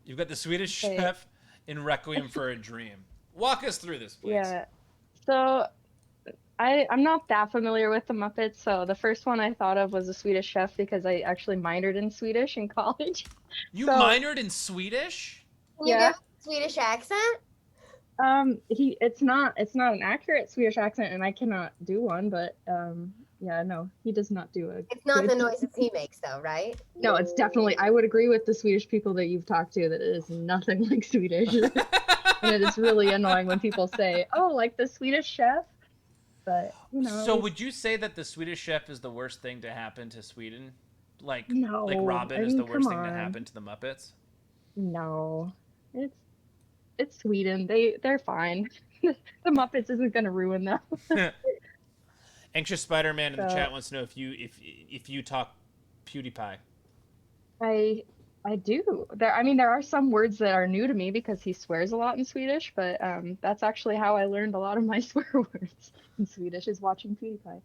You've got the Swedish chef in Requiem for a Dream. Walk us through this, please. Yeah. So I'm not that familiar with the Muppets, so the first one I thought of was a Swedish Chef because I actually minored in Swedish in college. You So- minored in Swedish? Can you Yeah. give a Swedish accent? It's not an accurate Swedish accent and I cannot do one, but Yeah, no, he does not do a It's not good- the noises he makes, though, right? No, it's definitely, I would agree with the Swedish people that you've talked to that it is nothing like Swedish. And it is really annoying when people say, oh, like the Swedish chef. But, you know. So would you say that the Swedish Chef is the worst thing to happen to Sweden? Like No, Robin I is mean, the worst come thing to on. happen to the Muppets? No. It's Sweden. They're fine. The Muppets isn't gonna ruin them. Anxious Spider-Man in the So- chat wants to know if you talk PewDiePie. I do. There are some words that are new to me because he swears a lot in Swedish, but that's actually how I learned a lot of my swear words in Swedish is watching PewDiePie.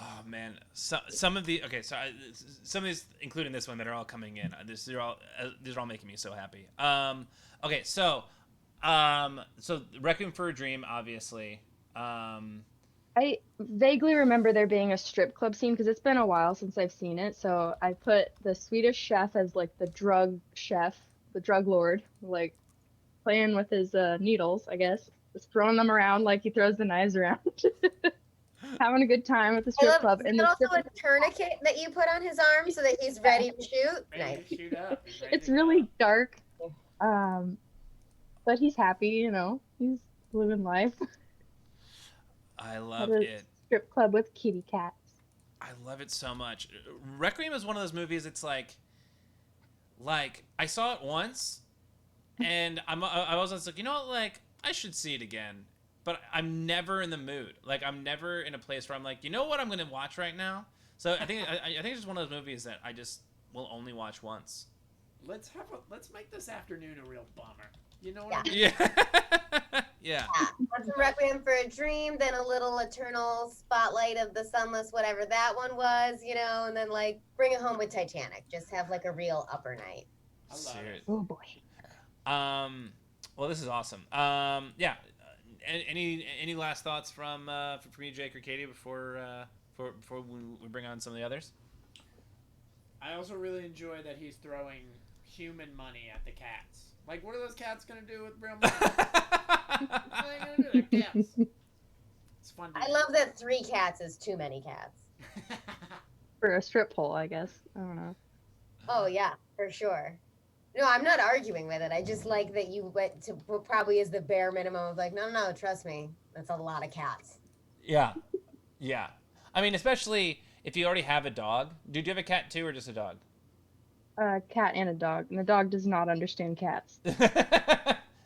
Oh man, some of some of these, including this one, that are all coming in. These are all making me so happy. Okay, so Requiem for a Dream, obviously. I vaguely remember there being a strip club scene because it's been a while since I've seen it. So I put the Swedish chef as like the drug chef, the drug lord, like playing with his needles, I guess, just throwing them around like he throws the knives around. Having a good time at the strip club. And also a tourniquet that you put on his arm so that he's ready to shoot. Ready Nice. to shoot up. He's ready It's to really go. dark, but he's happy, you know. He's living life I at love a it. strip club with kitty cats. I love it so much. Requiem is one of those movies. It's like I saw it once, and I was just like, you know what, like I should see it again. But I'm never in the mood. Like I'm never in a place where I'm like, you know what, I'm gonna watch right now. So I think it's just one of those movies that I just will only watch once. Let's make this afternoon a real bummer. You know what I mean? Yeah. Yeah. That's a Requiem for a Dream, then a little Eternal Spotlight of the Sunless, whatever that one was, you know, and then like bring it home with Titanic. Just have like a real upper night. I love it. Oh boy. Well, this is awesome. Yeah. Any last thoughts from you, Jake or Katie, before we bring on some of the others? I also really enjoy that he's throwing human money at the cats. Like, what are those cats gonna do with real money? What are they gonna do? They're cats. It's fun. I love that 3 cats is too many cats. For a strip pole, I guess. I don't know. Oh yeah, for sure. No, I'm not arguing with it. I just like that you went to what probably is the bare minimum of like, no, trust me, that's a lot of cats. Yeah. Yeah. I mean, especially if you already have a dog. Do you have a cat too, or just a dog? A cat and a dog, and the dog does not understand cats.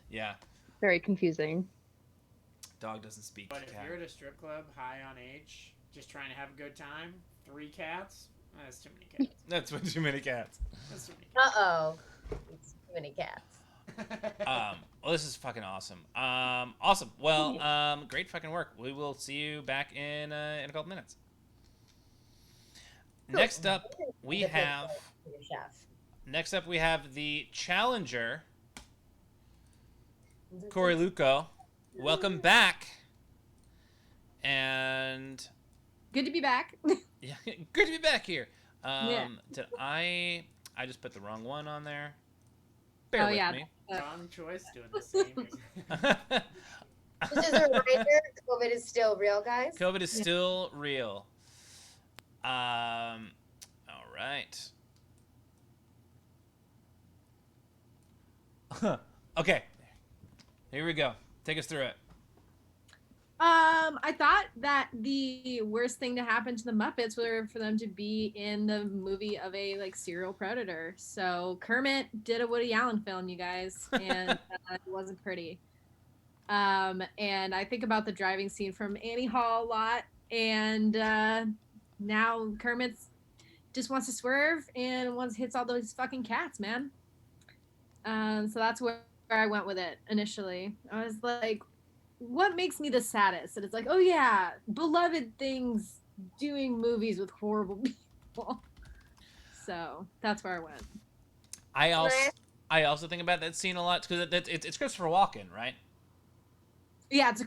Yeah. Very confusing. Dog doesn't speak But if cat. you're at a strip club, high on age, just trying to have a good time, 3 cats, that's too many cats. That's way too many cats. That's too many cats. Uh-oh. It's too many cats. Well, this is fucking awesome. Awesome. Well, great fucking work. We will see you back in a couple minutes. Next up, we The big have boy for your chef. the challenger, Corey Luco. Welcome back. And Good to be back. yeah, good to be back here. Yeah. Did I just put the wrong one on there? Bear Oh, with yeah. me. Wrong choice, doing the same. Just as a reminder, COVID is still real, guys. COVID is still real. All right. Okay. Here we go. Take us through it. I thought that the worst thing to happen to the Muppets were for them to be in the movie of a like serial predator. So Kermit did a Woody Allen film, you guys, and it wasn't pretty. And I think about the driving scene from Annie Hall a lot, and now Kermit's just wants to swerve and hits all those fucking cats, man. So that's where I went with it initially. I was like, what makes me the saddest? And it's like, oh yeah, beloved things doing movies with horrible people. So that's where I went. I also think about that scene a lot because it's Christopher Walken, right? Yeah, it's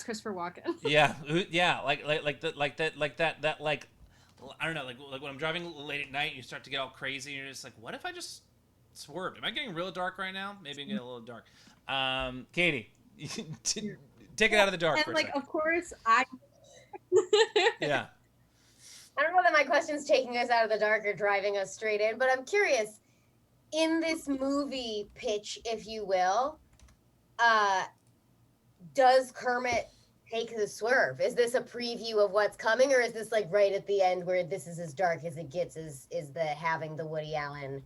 Christopher Walken. Yeah, like that I don't know, like when I'm driving late at night, and you start to get all crazy, and you're just like, what if I just swerved? Am I getting real dark right now? Maybe I'm getting a little dark. Katie, take it out of the dark And for a like, second. of course, I. Yeah. I don't know that my question's taking us out of the dark or driving us straight in, but I'm curious. In this movie pitch, if you will, does Kermit take the swerve? Is this a preview of what's coming, or is this like right at the end where this is as dark as it gets? Is the having the Woody Allen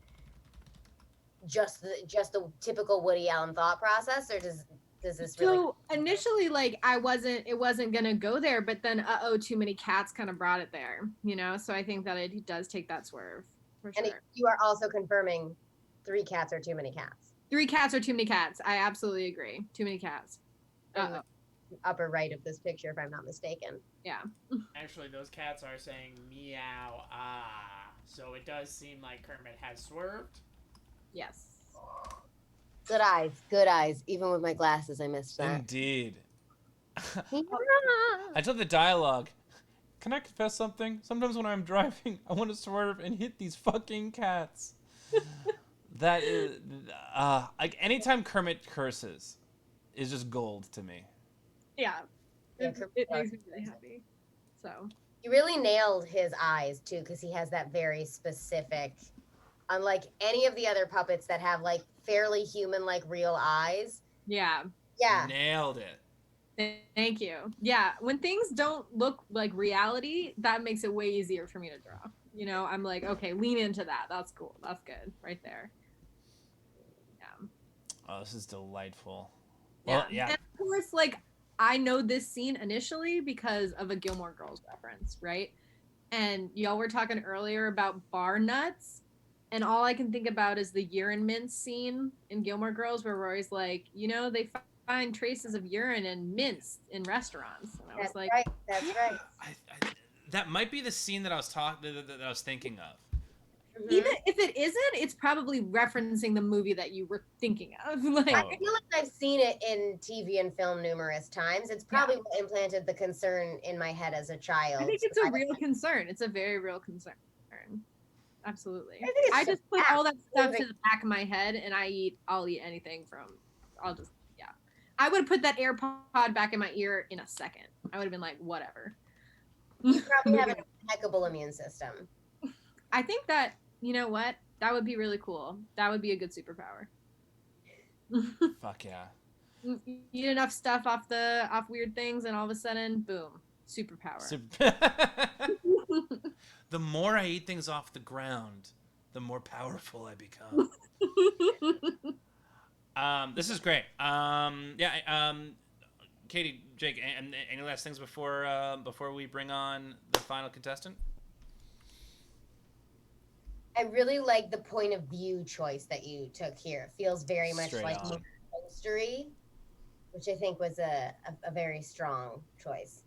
just the typical Woody Allen thought process, or does this really? So initially, like it wasn't gonna go there, but then too many cats kind of brought it there, you know. So I think that it does take that swerve for sure. And you are also confirming 3 cats are too many cats. 3 cats are too many cats. I absolutely agree. Too many cats. In the upper right of this picture, if I'm not mistaken. Yeah. Actually, those cats are saying meow ah, so it does seem like Kermit has swerved. Yes. Good eyes, good eyes. Even with my glasses, I missed that. Indeed. Yeah. I told the dialogue. Can I confess something? Sometimes when I'm driving, I want to swerve and hit these fucking cats. That is, like anytime Kermit curses, is just gold to me. Yeah. Yeah, It makes me really happy. So. He really nailed his eyes too, because he has that very specific, unlike any of the other puppets that have like fairly human like real eyes. Yeah. Yeah. Nailed it. Thank you. Yeah, when things don't look like reality, that makes it way easier for me to draw. You know, I'm like, okay, lean into that. That's cool. That's good. Right there. Yeah. Oh, this is delightful. Yeah. Well, yeah. And of course, like, I know this scene initially because of a Gilmore Girls reference, right? And y'all were talking earlier about bar nuts. And all I can think about is the urine mints scene in Gilmore Girls where Rory's like, you know, they find traces of urine and mints in restaurants. And I was That's like, right. That's right. That might be the scene that I was that I was thinking of. Mhm. even if it isn't, it's probably referencing the movie that you were thinking of. Like, I feel like I've seen it in TV and film numerous times. It's probably what implanted the concern in my head as a child. I think it's a real concern. It's a very real concern. Absolutely. I think it's I just put all that stuff moving. to the back of my head, and I'll eat anything from. Yeah. I would have put that AirPod back in my ear in a second. I would have been like, whatever. You probably have an impeccable immune system. I think that, you know what? That would be really cool. That would be a good superpower. Fuck yeah. Eat enough stuff off weird things, and all of a sudden, boom, superpower. The more I eat things off the ground, the more powerful I become. This is great. Katie, Jake, any last things before we bring on the final contestant? I really like the point of view choice that you took here. It feels very much Straight like on. postery, which I think was a very strong choice.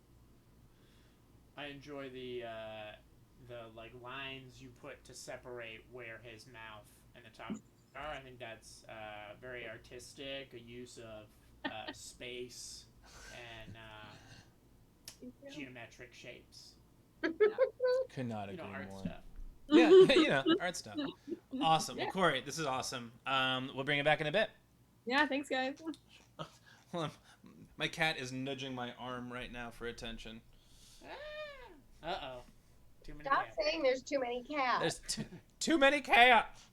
I enjoy the like lines you put to separate where his mouth and the top are. I think that's very artistic, a use of space and geometric shapes. Could not agree Art more. stuff. Yeah, art stuff. Awesome. Yeah. Well, Corey, this is awesome. We'll bring it back in a bit. Yeah, thanks, guys. Hold on. My cat is nudging my arm right now for attention. Uh-oh. Too many Stop cats. saying there's too many cats. There's too many cats.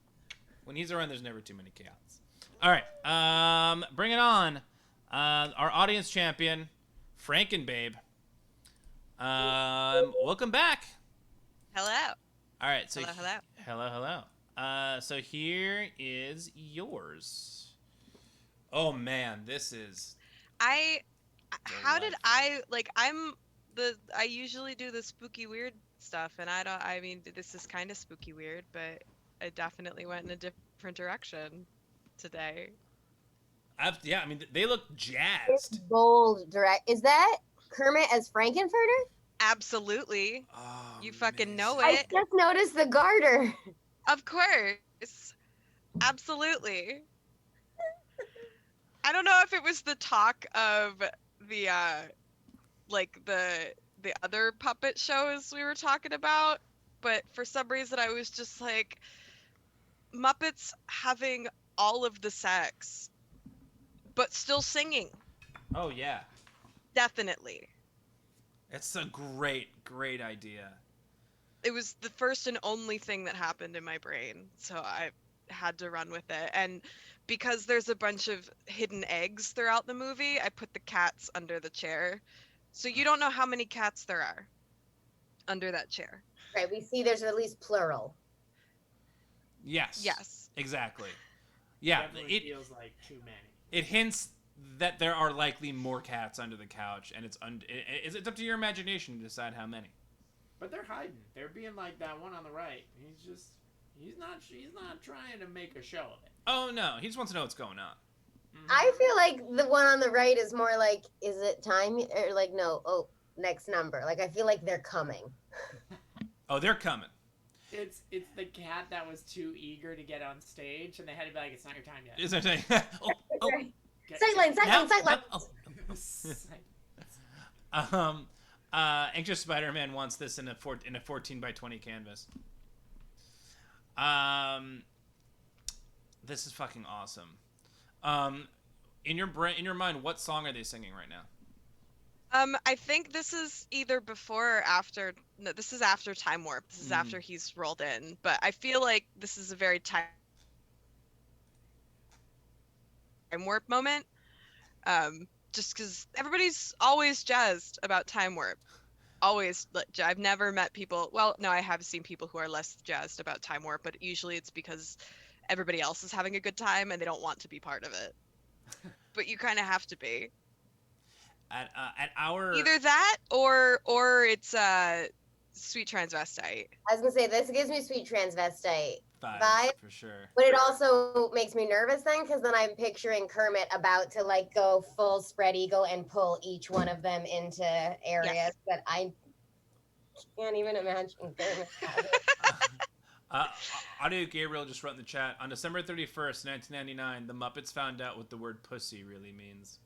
When he's around, there's never too many cats. All right. Bring it on. Our audience champion, Frankenbabe. Welcome back. Hello. All right. So Hello. So here is yours. Oh man, this is. How did I like? I usually do the spooky weird stuff, and I mean, this is kind of spooky weird, but I definitely went in a different direction today. Yeah, I mean, they look It's jazzed. bold, direct. Is that Kermit as Frankenfurter? Absolutely. Oh, You fucking know I it. just noticed the garter. Of course. Absolutely. I don't know if it was the talk of the like the other puppet shows we were talking about, but for some reason I was just like, Muppets having all of the sex but still singing. Oh yeah, Definitely. it's a great idea. it was the first and only thing that happened in my brain, so I had to run with it. And because there's a bunch of hidden eggs throughout the movie, I put the cats under the chair. So you don't know how many cats there are under that chair. Right. We see there's at least plural. Yes. Yes. Exactly. Yeah. Definitely feels like too many. It hints that there are likely more cats under the couch, and it's up to your imagination to decide how many. But they're hiding. They're being like that one on the right. He's not trying to make a show of it. Oh no, he just wants to know what's going on. Mm-hmm. I feel like the one on the right is more like, is it time? Or like, no, oh, next number. Like, I feel like they're coming. Oh, they're coming. It's the cat that was too eager to get on stage, and they had to be like, "It's not your time yet." Is there oh. Right. Get- Sideline, sideline, sideline. Oh. Anxious Spider-Man wants this in a 14 by 20 canvas. This is fucking awesome. In your mind, what song are they singing right now? I think this is either before or after. No, this is after Time Warp. This is after he's rolled in. But I feel like this is a very Time Warp moment. Just because everybody's always jazzed about Time Warp. Always. I've never met people. Well, no, I have seen people who are less jazzed about Time Warp, but usually it's because everybody else is having a good time and they don't want to be part of it. But you kind of have to be. At our Either that or it's Sweet Transvestite. I was gonna say this gives me sweet transvestite vibe for sure. but it also makes me nervous then, because then I'm picturing Kermit about to like go full spread eagle and pull each one of them into areas that I can't even imagine Kermit having. Audio Gabriel just wrote in the chat, on December 31st, 1999, the Muppets found out what the word pussy really means.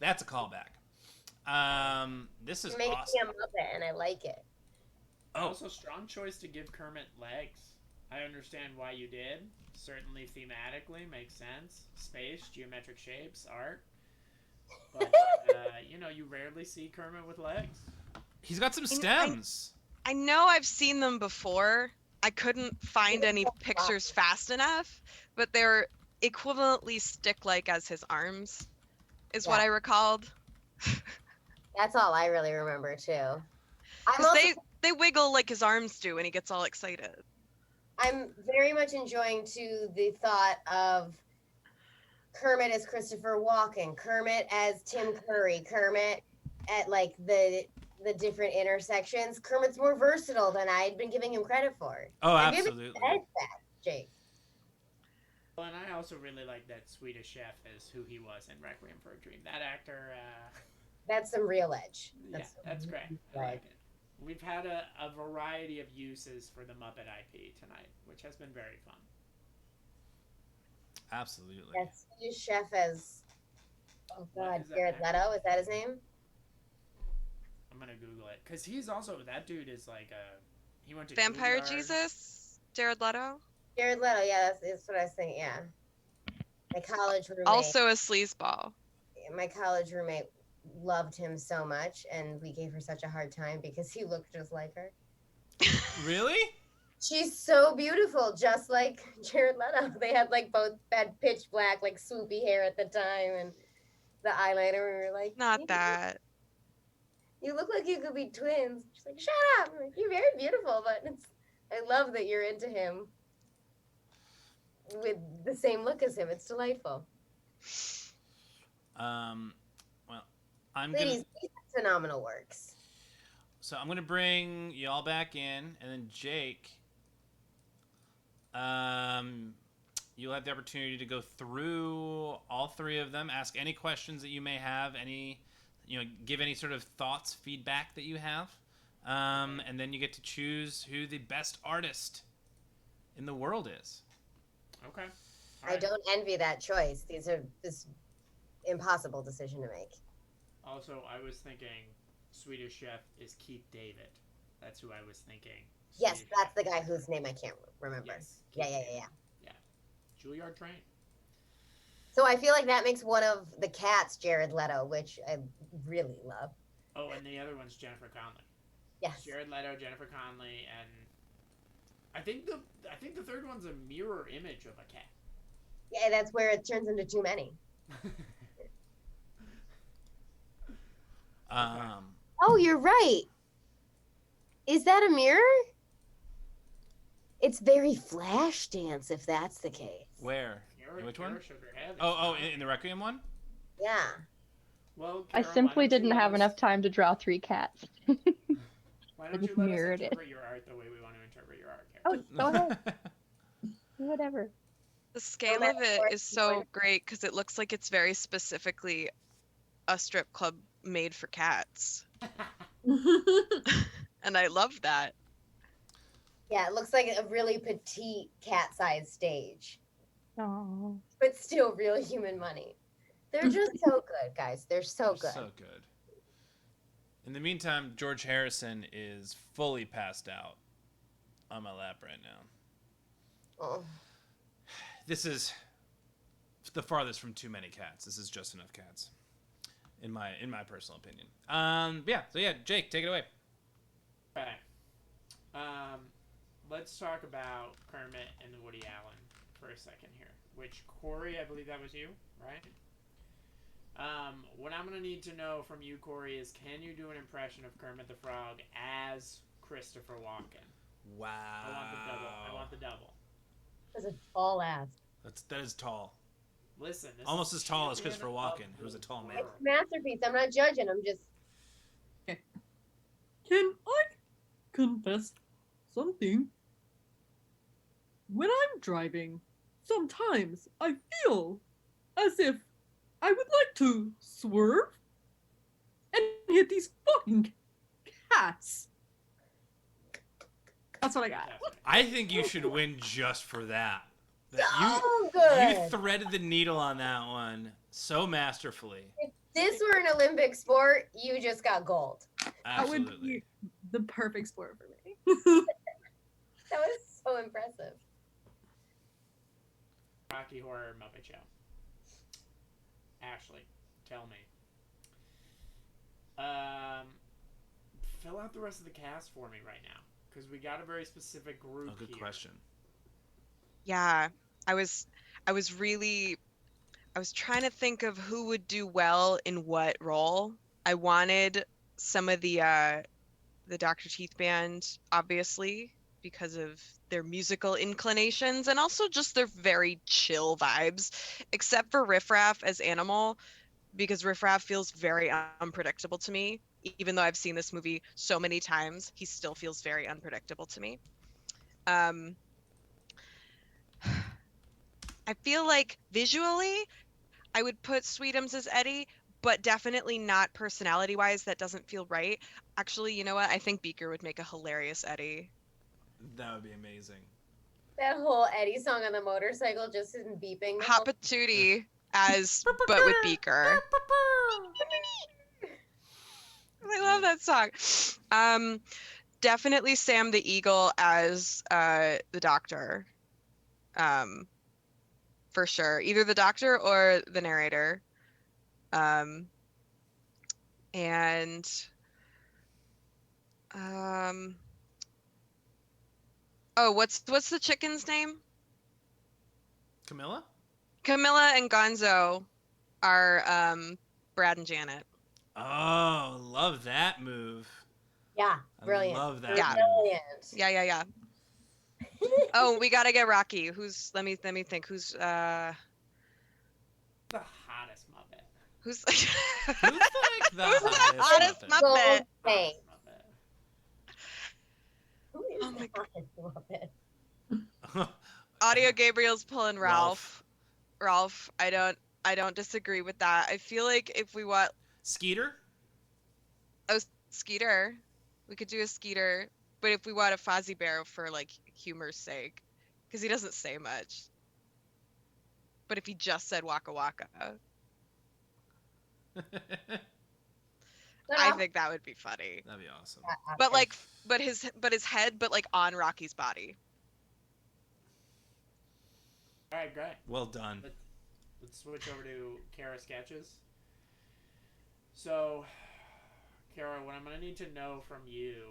That's a callback. This is Makes awesome. me a Muppet, and I like it. Also, strong choice to give Kermit legs. I understand why you did. Certainly thematically makes sense. Space, geometric shapes, art. But, you rarely see Kermit with legs. He's got some stems. I know I've seen them before. I couldn't find any pictures fast enough, but they're equivalently stick-like as his arms, is what I recalled. That's all I really remember, too. They wiggle like his arms do when he gets all excited. I'm very much enjoying, too, the thought of Kermit as Christopher Walken, Kermit as Tim Curry, Kermit at, like, the different intersections. Kermit's more versatile than I'd been giving him credit for. Oh, Have you absolutely. ever said that, Jake? Well, and I also really like that Swedish Chef as who he was in Requiem for a Dream. That actor, That's some real edge. that's great. I like it. We've had a variety of uses for the Muppet IP tonight, which has been very fun. Absolutely. That's Swedish Chef as, oh God, is that Jared actor? Leto, is that his name? I'm gonna Google it because he's also that dude is like he went to Vampire Juilliard. Jesus? Jared Leto? Jared Leto, yeah, that's what I was thinking, yeah. My college roommate. Also a sleazeball. My college roommate loved him so much, and we gave her such a hard time because he looked just like her. Really? She's so beautiful, just like Jared Leto. They had like both that pitch black, like swoopy hair at the time, and the eyeliner. We were like, Not that. You look like you could be twins. She's like, shut up. I'm like, you're very beautiful, but I love that you're into him with the same look as him. It's delightful. Well, Ladies, these are phenomenal works. So I'm gonna bring y'all back in, and then Jake, you'll have the opportunity to go through all three of them, ask any questions that you may have, give any sort of thoughts, feedback that you have, and then you get to choose who the best artist in the world is. Okay. I don't envy that choice. This impossible decision to make. Also, I was thinking Swedish Chef is Keith David. That's who I was thinking. Yes, Swedish that's Chef. the guy whose name I can't remember. Yes, Yeah. Keith David. Yeah. Juilliard train. So I feel like that makes one of the cats Jared Leto, which I really love. Oh, and the other one's Jennifer Connelly. Yes. Jared Leto, Jennifer Connelly, and I think the third one's a mirror image of a cat. Yeah, that's where it turns into too many. Oh, you're right. Is that a mirror? It's very Flashdance, if that's the case. Where? Kara, Which Kara one? shook her head. Oh, in the Requiem one? Yeah. Well, I Kara, simply why don't you didn't let have us- enough time to draw 3 cats. Why I don't just you let us mirrored it. interpret your art the way we want to interpret your art, Kara? Oh, go ahead. Whatever. The scale Format of it for- is so great because it looks like it's very specifically a strip club made for cats. And I love that. Yeah, it looks like a really petite cat-sized stage, Oh. but still real human money. They're just so good, guys. They're so good. So good. In the meantime, George Harrison is fully passed out on my lap right now. Oh. This is the farthest from too many cats. This is just enough cats, in my personal opinion. So Jake, take it away. Okay. Let's talk about Kermit and Woody Allen for a second here. Which, Corey, I believe that was you, right? What I'm going to need to know from you, Corey, is can you do an impression of Kermit the Frog as Christopher Walken? Wow. I want the double. That's a tall ass. That is tall. Listen, this Almost is as tall as champion Christopher of Walken, the who's a tall man. world. It's a masterpiece. I'm not judging. I'm just. Can I confess something? When I'm driving, sometimes I feel as if I would like to swerve and hit these fucking cats. That's what I got. Fantastic. I think you should win just for that. So You good. threaded the needle on that one so masterfully. If this were an Olympic sport, you just got gold. That would Absolutely. be the perfect sport for me. That was so impressive. Rocky Horror Muppet Show. Ashley, tell me. Fill out the rest of the cast for me right now, because we got a very specific group Oh, good here. question. Yeah, I was trying to think of who would do well in what role. I wanted some of the Dr. Teeth Band, obviously, because of their musical inclinations and also just their very chill vibes, except for Riff Raff as Animal, because Riff Raff feels very unpredictable to me. Even though I've seen this movie so many times, he still feels very unpredictable to me. I feel like visually, I would put Sweetums as Eddie, but definitely not personality-wise. That doesn't feel right. Actually, you know what? I think Beaker would make a hilarious Eddie. That would be amazing. That whole Eddie song on the motorcycle just isn't beeping. the whole- Hopatootie but with Beaker. I love that song. Definitely Sam the Eagle as the Doctor. For sure. Either the Doctor or the narrator. What's the chicken's name? Camilla? Camilla and Gonzo are Brad and Janet. Oh, love that move. Yeah, brilliant. I love that Yeah. move. Brilliant. Yeah. Oh, we gotta get Rocky. Who's let me think. Who's The hottest Muppet. who's Who's like the Who's the hottest hottest Muppet? Gold Muppet? thing. Hottest Muppet. Who is Oh my the hottest Muppet? Audio Gabriel's pulling Ralph. Ralph, I don't disagree with that. I feel like if we want Skeeter? Skeeter, we could do a Skeeter, but if we want a Fozzie Bear for like humor's sake, because he doesn't say much. But if he just said Waka Waka, I think that would be funny. That'd be awesome. But like, but his head, but like on Rocky's body. All right, great. Well done. Let's switch over to Kara sketches. So, Kara, what I'm gonna need to know from you,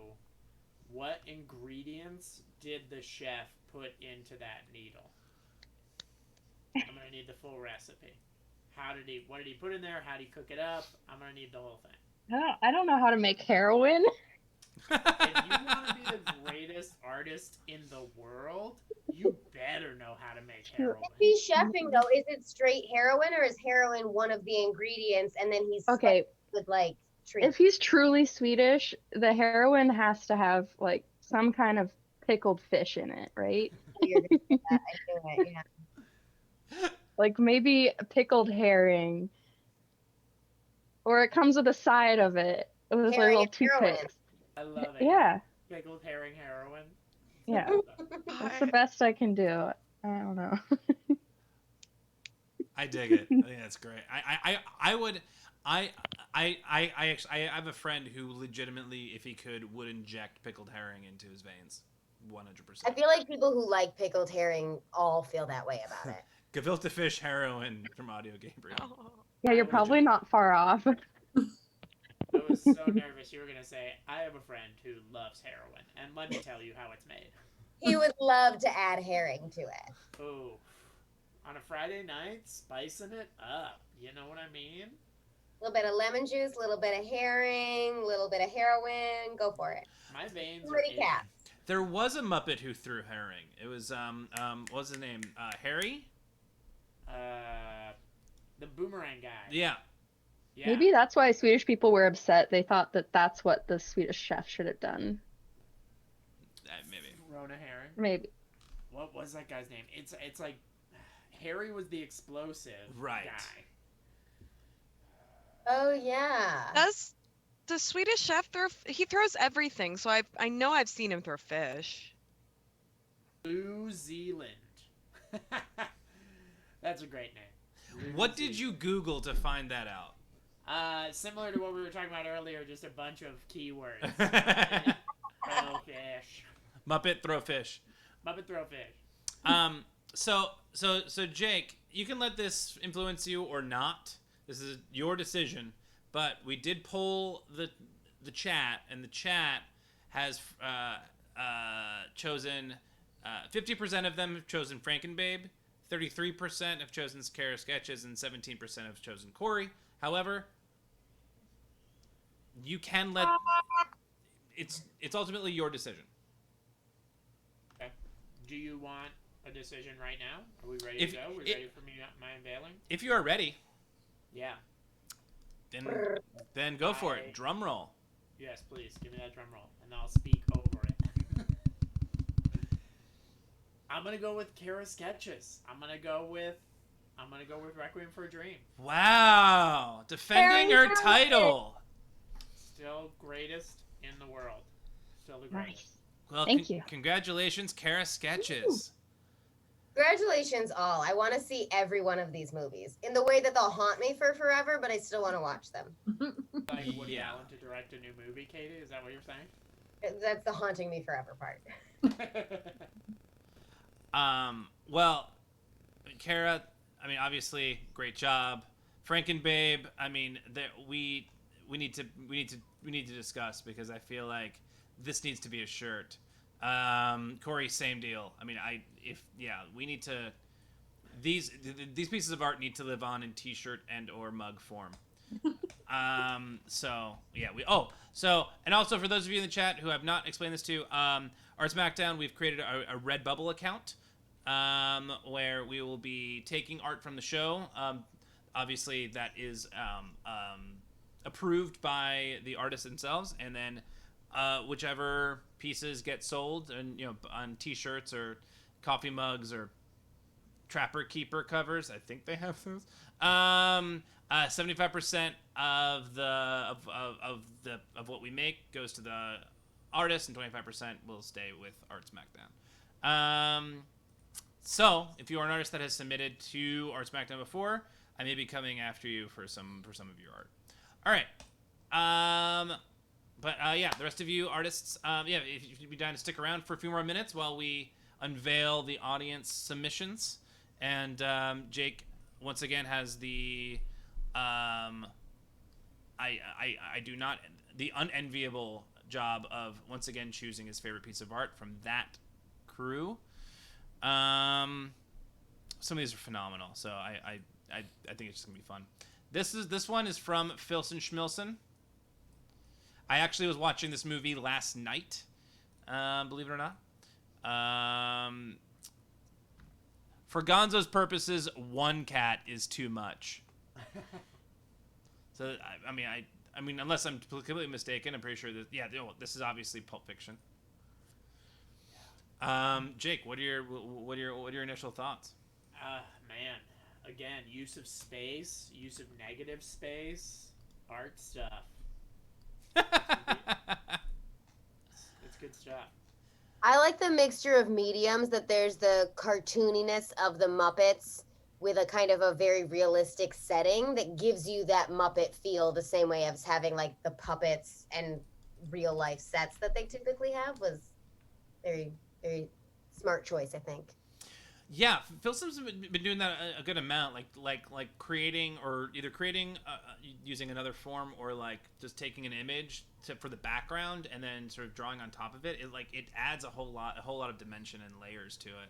what ingredients did the chef put into that needle? I'm gonna need the full recipe. What did he put in there? How did he cook it up? I'm gonna need the whole thing. I don't know how to make heroin. If you want to be the greatest artist in the world, you better know how to make heroin. If he's chefing though, is it straight heroin or is heroin one of the ingredients and then he's Okay, with like treats? if he's truly Swedish, the heroin has to have like some kind of pickled fish in it, right? You're gonna say that. I knew it, yeah. Like maybe a pickled herring. Or it comes with a side of it with like Herring little and heroin. toothpicks. I love it. Yeah, Pickled herring heroin. yeah. That's the best I can do. I don't know. I dig it. I think that's great. I would. Actually, I have a friend who legitimately, if he could, would inject pickled herring into his veins, 100%. I feel like people who like pickled herring all feel that way about it. Gefilte fish heroin from Audio Gabriel. Oh. Yeah, you're probably not far off. I was so nervous you were going to say, I have a friend who loves heroin, and let me tell you how it's made. He would love to add herring to it. Ooh. On a Friday night, spicing it up. You know what I mean? A little bit of lemon juice, a little bit of herring, a little bit of heroin. Go for it. My veins are Pretty itching. cat. There was a Muppet who threw herring. It was what was his name? Harry? The boomerang guy. Yeah. Yeah. Maybe that's why Swedish people were upset. They thought that that's what the Swedish chef should have done. Maybe. Rona herring. Maybe. What was that guy's name? It's like Harry was the explosive Right. guy. Oh yeah. Does the Swedish chef throw? He throws everything, so I know I've seen him throw fish. New Zealand. That's a great name. New What did Zealand. you Google to find that out? Similar to what we were talking about earlier, just a bunch of keywords. Throw fish. Muppet throw fish. Muppet throw fish. So Jake, you can let this influence you or not. This is your decision. But we did poll the chat, and the chat has chosen 50% of them have chosen Frankenbabe, 33% have chosen Kara Sketches, and 17% have chosen Corey. However, you can let it's ultimately your decision. Okay. Do you want a decision right now? Are we ready If- to go? We ready for me my unveiling? If you are ready, Yeah. then go for it. Drum roll. Yes, please. Give me that drum roll, and I'll speak over it. I'm gonna go with Kara Sketches. I'm gonna go with Requiem for a Dream. Wow, defending her title. Still greatest in the world. Still the greatest. Nice. Well, Thank you. Congratulations, Kara Sketches. Congratulations, all. I want to see every one of these movies in the way that they'll haunt me for forever, but I still want to watch them. Like Woody Yeah. Allen to direct a new movie, Katie? Is that what you're saying? That's the haunting me forever part. Well, Kara, I mean, obviously, great job. Frankenbabe, I mean, we need to discuss because I feel like this needs to be a shirt. Corey, same deal. I mean, we need to. These pieces of art need to live on in T-shirt and or mug form. So yeah, and also for those of you in the chat who have not explained this to, Art Smackdown, we've created a Redbubble account, where we will be taking art from the show. Obviously that is, approved by the artists themselves, and then, whichever pieces get sold and, on T-shirts or coffee mugs or Trapper Keeper covers, I think they have those. 75% of what we make goes to the artist, and 25% will stay with Art Smackdown. So if you are an artist that has submitted to Art Smackdown before, I may be coming after you for some of your art. All right. But the rest of you artists, if you'd be down to stick around for a few more minutes while we unveil the audience submissions. And Jake once again has the I do not the unenviable job of once again choosing his favorite piece of art from that crew. Some of these are phenomenal, so I think it's just gonna be fun. This one is from Filson Schmilson. I actually was watching this movie last night, believe it or not. For Gonzo's purposes, one cat is too much. So I mean, unless I'm completely mistaken, I'm pretty sure that this is obviously Pulp Fiction. Jake, what are your initial thoughts? Man, again, use of space, use of negative space, art stuff. It's good stuff. I like the mixture of mediums, that there's the cartooniness of the Muppets with a kind of a very realistic setting that gives you that Muppet feel, the same way as having like the puppets and real life sets that they typically have. Was very, very smart choice, I think. Yeah, Phil Simpson's been doing that a good amount, like creating using another form, or like just taking an image for the background and then sort of drawing on top of it. It adds a whole lot of dimension and layers to it,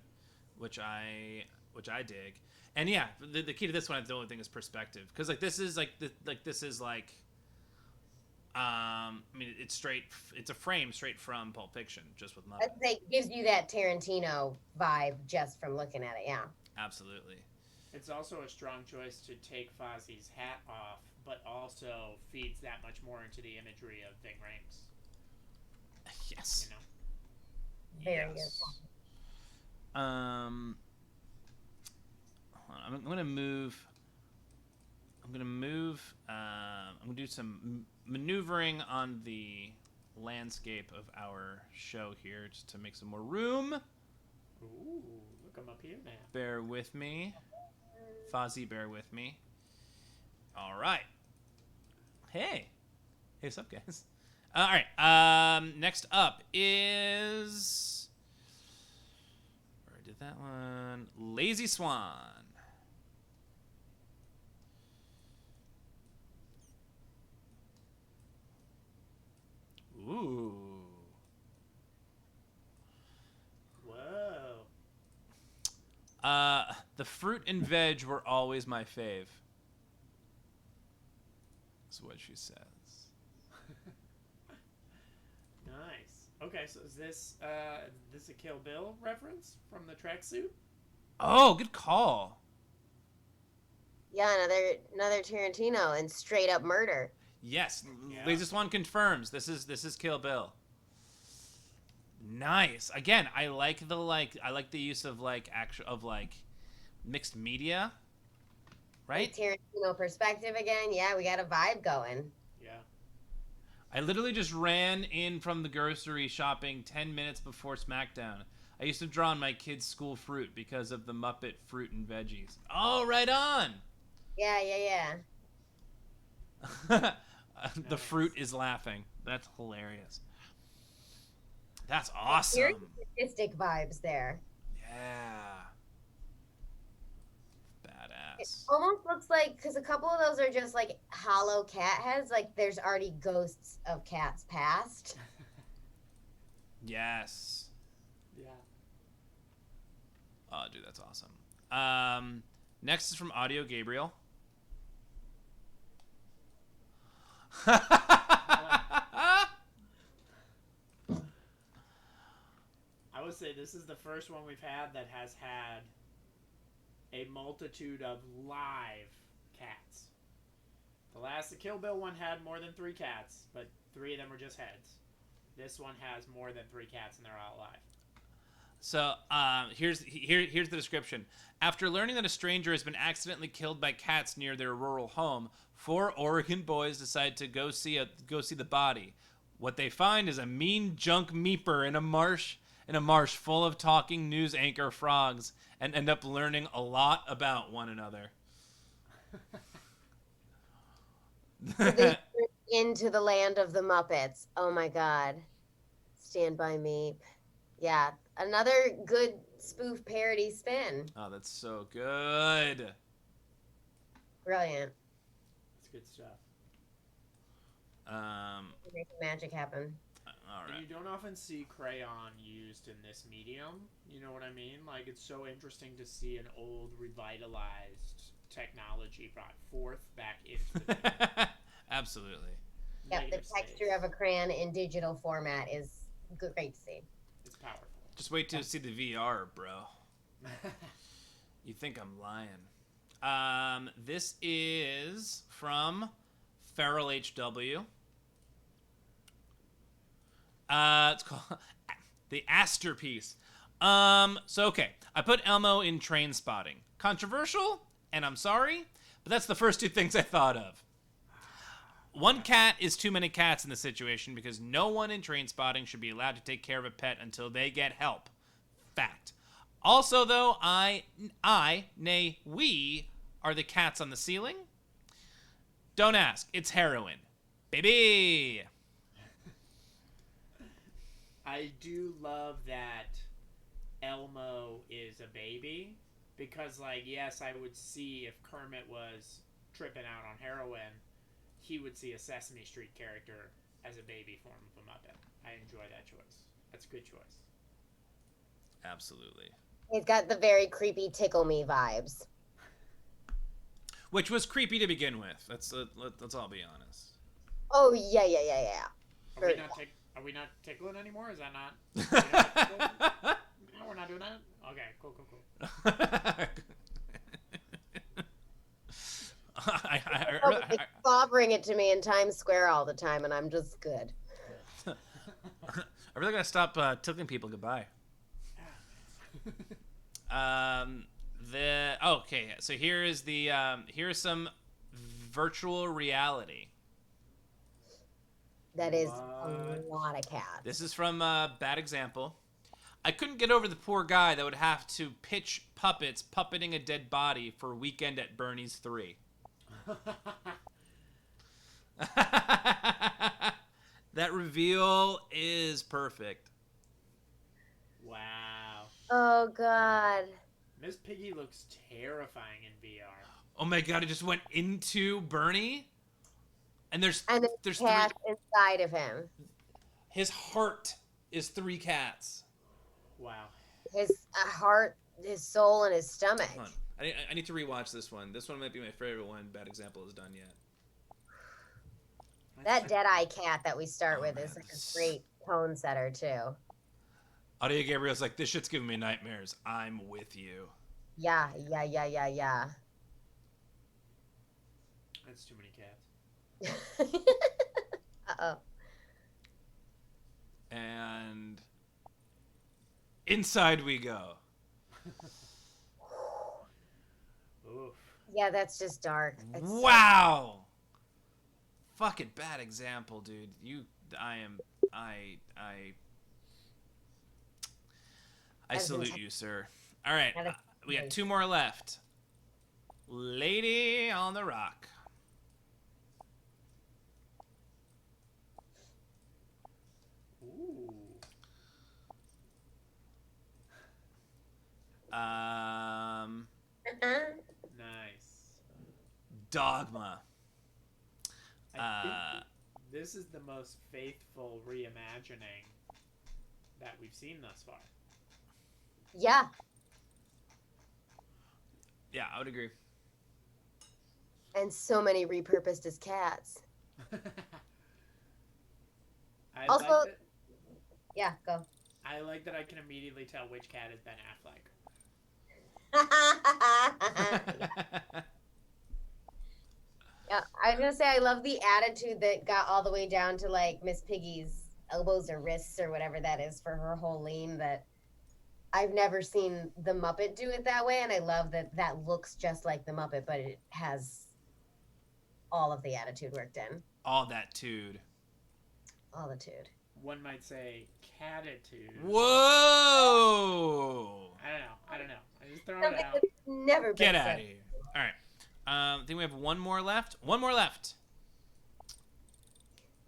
which I dig. And yeah, the key to this one, the only thing, is perspective, because I mean, it's a frame straight from Pulp Fiction, just with Muppets. It gives you that Tarantino vibe just from looking at it, yeah. Absolutely. It's also a strong choice to take Fozzie's hat off, but also feeds that much more into the imagery of Ving Rhames. Yes. You know? Very yes. good. I'm gonna do some maneuvering on the landscape of our show here, just to make some more room. Ooh, look, I'm up here now. Bear with me. Fozzie, bear with me. All right. Hey, what's up, guys? All right. Next up is... Where did that one? Lazy Swan. Ooh. Whoa. The fruit and veg were always my fave. That's what she says. Nice. Okay, so is this a Kill Bill reference from the tracksuit? Oh, good call. Yeah, another Tarantino and straight up murder. Yes, Yeah. Lazy Swan confirms this is Kill Bill. Nice. Again, I like the use of mixed media. Right? Tarantino perspective again. Yeah, we got a vibe going. Yeah. I literally just ran in from the grocery shopping 10 minutes before Smackdown. I used to draw on my kids' school fruit because of the Muppet fruit and veggies. Oh, right on. Yeah. The fruit is laughing. That's hilarious. That's awesome. Very artistic vibes there. Yeah. It Badass. almost looks like, because a couple of those are just like hollow cat heads, like there's already ghosts of cats past. Yes. Yeah. Oh, dude, that's awesome. Next is from Audio Gabriel. I would say this is the first one we've had that has had a multitude of live cats. The Kill Bill one had more than 3 cats, but 3 of them were just heads. This one has more than 3 cats, and they're all alive. So here's the description. After learning that a stranger has been accidentally killed by cats near their rural home, 4 Oregon boys decide to go see the body. What they find is a mean junk meeper in a marsh full of talking news anchor frogs, and end up learning a lot about one another. Into the land of the Muppets. Oh my god. Stand by me. Yeah, another good spoof parody spin. Oh, that's so good. Brilliant. It's good stuff. Make magic happen. All And right. you don't often see crayon used in this medium. You know what I mean? Like, it's so interesting to see an old, revitalized technology brought forth back into the medium. Absolutely. Yep, the Negative texture space. of a crayon in digital format is great to see. It's powerful. Just wait till you see the VR, bro. You think I'm lying. This is from Feral HW. It's called The Astorpiece. Okay. I put Elmo in Train Spotting. Controversial, and I'm sorry, but that's the first two things I thought of. One cat is too many cats in the situation because no one in Train Spotting should be allowed to take care of a pet until they get help. Fact. Also, though, nay, we are the cats on the ceiling. Don't ask. It's heroin. Baby! I do love that Elmo is a baby because, like, yes, I would see if Kermit was tripping out on heroin, he would see a Sesame Street character as a baby form of a Muppet. I enjoy that choice. That's a good choice. Absolutely. He's got the very creepy tickle me vibes. Which was creepy to begin with. Let's all be honest. Oh yeah. Are we not tickling anymore? Is that not? No, we're not doing that. Okay, cool. It's slobbering it to me in Times Square all the time, and I'm just good. I really gotta stop tickling people goodbye. Okay, so here is the here's some virtual reality. That is What? a lot of cats. This is from Bad Example. I couldn't get over the poor guy that would have to pitch puppets puppeting a dead body for Weekend at Bernie's 3. That reveal is perfect. Wow. Oh god. Miss Piggy looks terrifying in VR. Oh my god, it just went into Bernie? And there's There's cats three. inside of him. His heart is 3 cats. Wow. His heart, his soul, and his stomach. Hold on. I need to rewatch this one. This one might be my favorite one Bad Example has done yet. That Deadeye cat that we start with man. is like a great tone setter too. Audio Gabriel's like, this shit's giving me nightmares. I'm with you. Yeah. That's too many cats. Uh-oh. And inside we go. Oof. Yeah, that's just dark. It's Wow. Fucking Bad Example, dude. I salute you, sir. All right, we got 2 more left. Lady on the Rock. Ooh. Nice. Dogma. I think this is the most faithful reimagining that we've seen thus far. Yeah. Yeah, I would agree. And so many repurposed as cats. I Also- like that, Yeah, go. I like that I can immediately tell which cat is Ben Affleck. Yeah, I was gonna say I love the attitude that got all the way down to like Miss Piggy's elbows or wrists or whatever that is for her whole lean. That I've never seen the Muppet do it that way, and I love that that looks just like the Muppet, but it has all of the attitude worked in. All that dude. All the tude. One might say catitude. Whoa! I don't know. I just throwing Something it out. that's never been Get said. out of here. All right. I think we have one more left. One more left.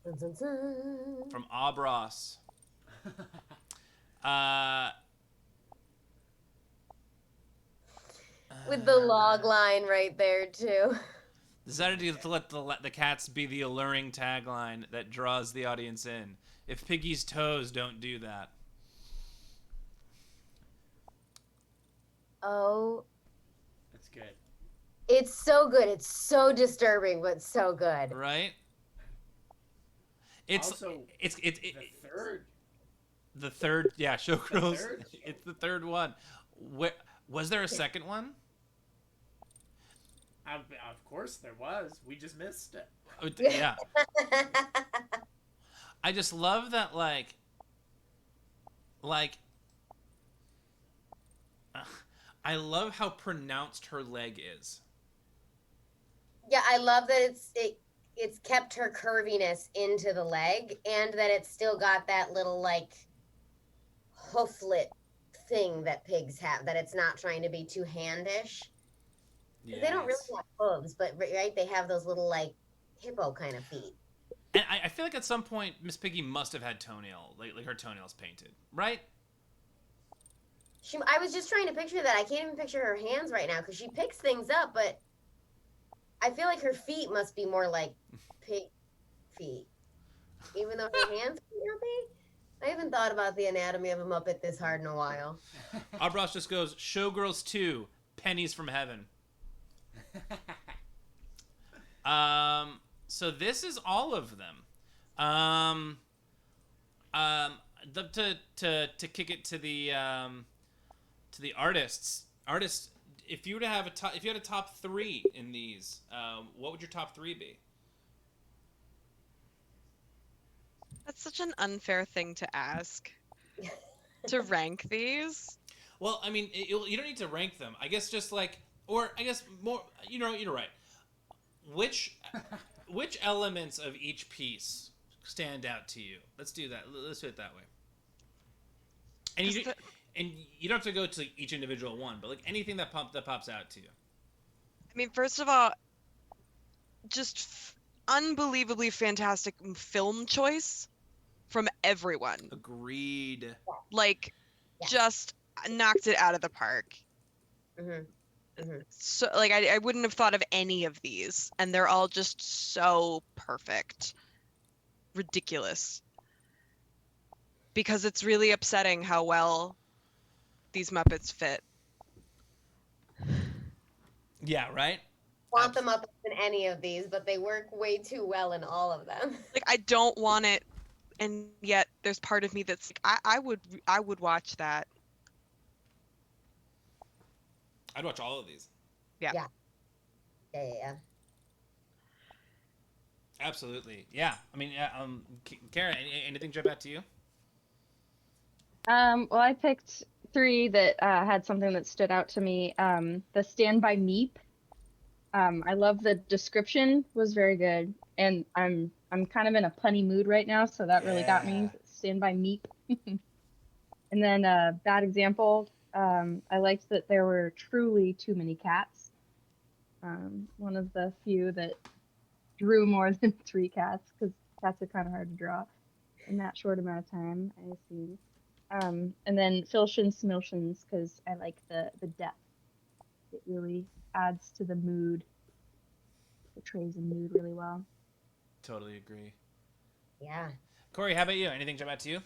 Dun, dun, dun. From Obros. With the log line right there too. Decided to let the cats be the alluring tagline that draws the audience in. If Piggy's toes don't do that. Oh, That's good. it's so good. It's so disturbing, but so good. Right? It's Also, it's the third. the third, yeah, Showgirls. third? It's the third one. Was there a second one? Of course there was. We just missed it. Yeah. I just love that, like, I love how pronounced her leg is. Yeah, I love that it's kept her curviness into the leg, and that it's still got that little like hooflet thing that pigs have. That it's not trying to be too handish. Yes. They don't really have hooves, but right, they have those little like hippo kind of feet. And I feel like at some point Miss Piggy must have had like her toenails painted, right? I was just trying to picture that. I can't even picture her hands right now because she picks things up, but I feel like her feet must be more like pig feet, even though her hands can't be. I haven't thought about the anatomy of a Muppet this hard in a while. Abras just goes, Showgirls 2, Pennies from Heaven. So this is all of them. To kick it to the artists. Artists, if you had a top 3 in these, what would your top 3 be? That's such an unfair thing to ask. To rank these? Well, I mean, you don't need to rank them. I guess just like, or I guess more. You're right. Which elements of each piece stand out to you? Let's do that. Let's do it that way. And you don't have to go to each individual one, but like anything that pops out to you. I mean, first of all, just unbelievably fantastic film choice from everyone. Agreed. Like, Yeah. just knocked it out of the park. Mm-hmm. Mm-hmm. So, like, I wouldn't have thought of any of these, and they're all just so perfect. Ridiculous. Because it's really upsetting how well these Muppets fit. Yeah, right? Want them up in any of these, but they work way too well in all of them. Like, I don't want it, and yet there's part of me that's like, I would watch that. I'd watch all of these. Yeah. Yeah. Absolutely. Yeah. I mean, Kara, anything jump out to you? Well, I picked 3 that had something that stood out to me. The Stand By Meep. I love the description, was very good, and I'm kind of in a punny mood right now, so that really got me. Stand By Meep. And then Bad Example. I liked that there were truly too many cats. One of the few that drew more than 3 cats, because cats are kind of hard to draw in that short amount of time, I assume. And then Filshins Smilshins, because I like the depth. It really adds to the mood. Portrays the mood really well. Totally agree. Yeah. Corey, how about you? Anything jump out to you?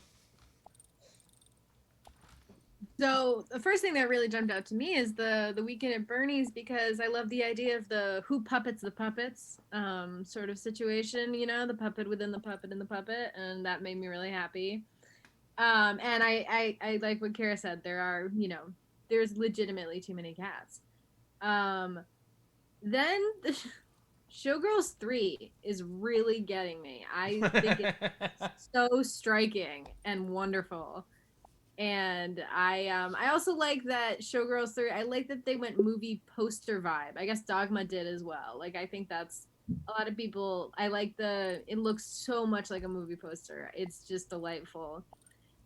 So the first thing that really jumped out to me is the Weekend at Bernie's, because I love the idea of the who puppets the puppets sort of situation, the puppet within the puppet in the puppet, and that made me really happy. And I like what Kara said. There are, there's legitimately too many cats. Then Showgirls 3 is really getting me. I think it's so striking and wonderful. And I also like that Showgirls 3, I like that they went movie poster vibe. I guess Dogma did as well. Like, I think that's a lot of people, I like it looks so much like a movie poster. It's just delightful.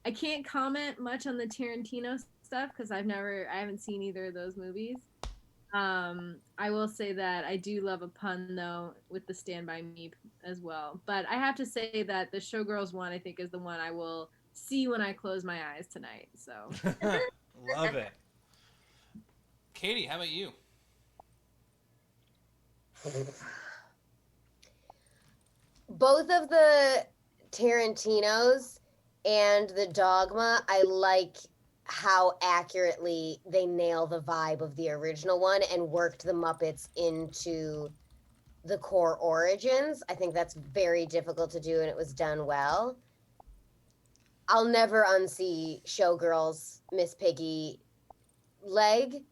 I can't comment much on the Tarantino stuff because I haven't seen either of those movies. I will say that I do love a pun though with the Stand By Me as well. But I have to say that the Showgirls one, I think, is the one I will see when I close my eyes tonight. So love it. Katie, how about you? both of the Tarantinos and the Dogma, I like how accurately they nail the vibe of the original one and worked the Muppets into the core origins. I think that's very difficult to do, and it was done well. I'll never unsee Showgirls Miss Piggy leg,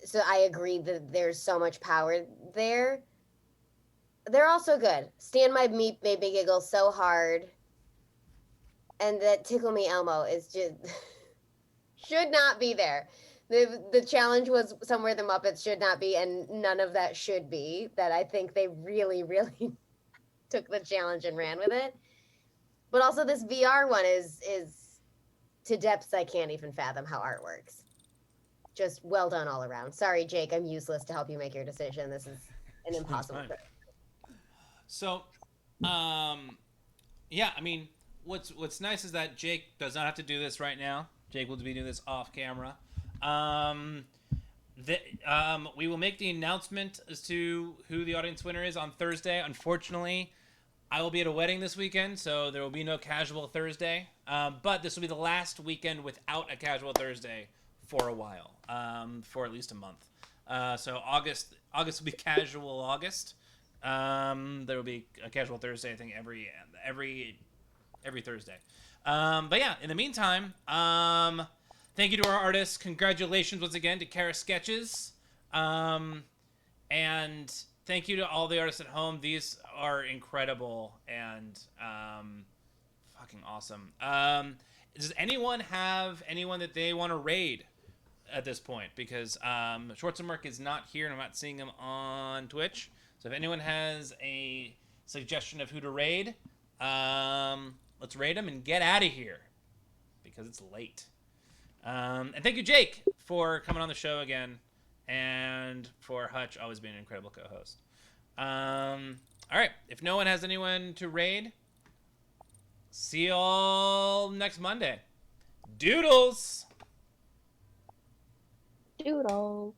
so I agree that there's so much power there. They're also good. Stand My Meat made me giggle so hard, and that Tickle Me Elmo is just should not be there. The challenge was somewhere the Muppets should not be, and none of that should be. That I think they really, really took the challenge and ran with it. But also this VR one is to depths I can't even fathom how art works. Just well done all around. Sorry, Jake, I'm useless to help you make your decision. This is an impossible. So, yeah, I mean, what's nice is that Jake does not have to do this right now. Jake will be doing this off camera. We will make the announcement as to who the audience winner is on Thursday. Unfortunately, I will be at a wedding this weekend, so there will be no Casual Thursday. But this will be the last weekend without a Casual Thursday for a while, for at least a month. So August will be Casual August. There will be a Casual Thursday, I think, every Thursday. But yeah, in the meantime, thank you to our artists. Congratulations once again to Kara Sketches. And thank you to all the artists at home. These are incredible and fucking awesome. Does anyone have anyone that they want to raid at this point? Because Schwarzenberg is not here and I'm not seeing him on Twitch. So if anyone has a suggestion of who to raid, let's raid him and get out of here because it's late. And thank you, Jake, for coming on the show again, and for Hutch always being an incredible co-host. All right, if no one has anyone to raid, see y'all next Monday. Doodles! Doodles.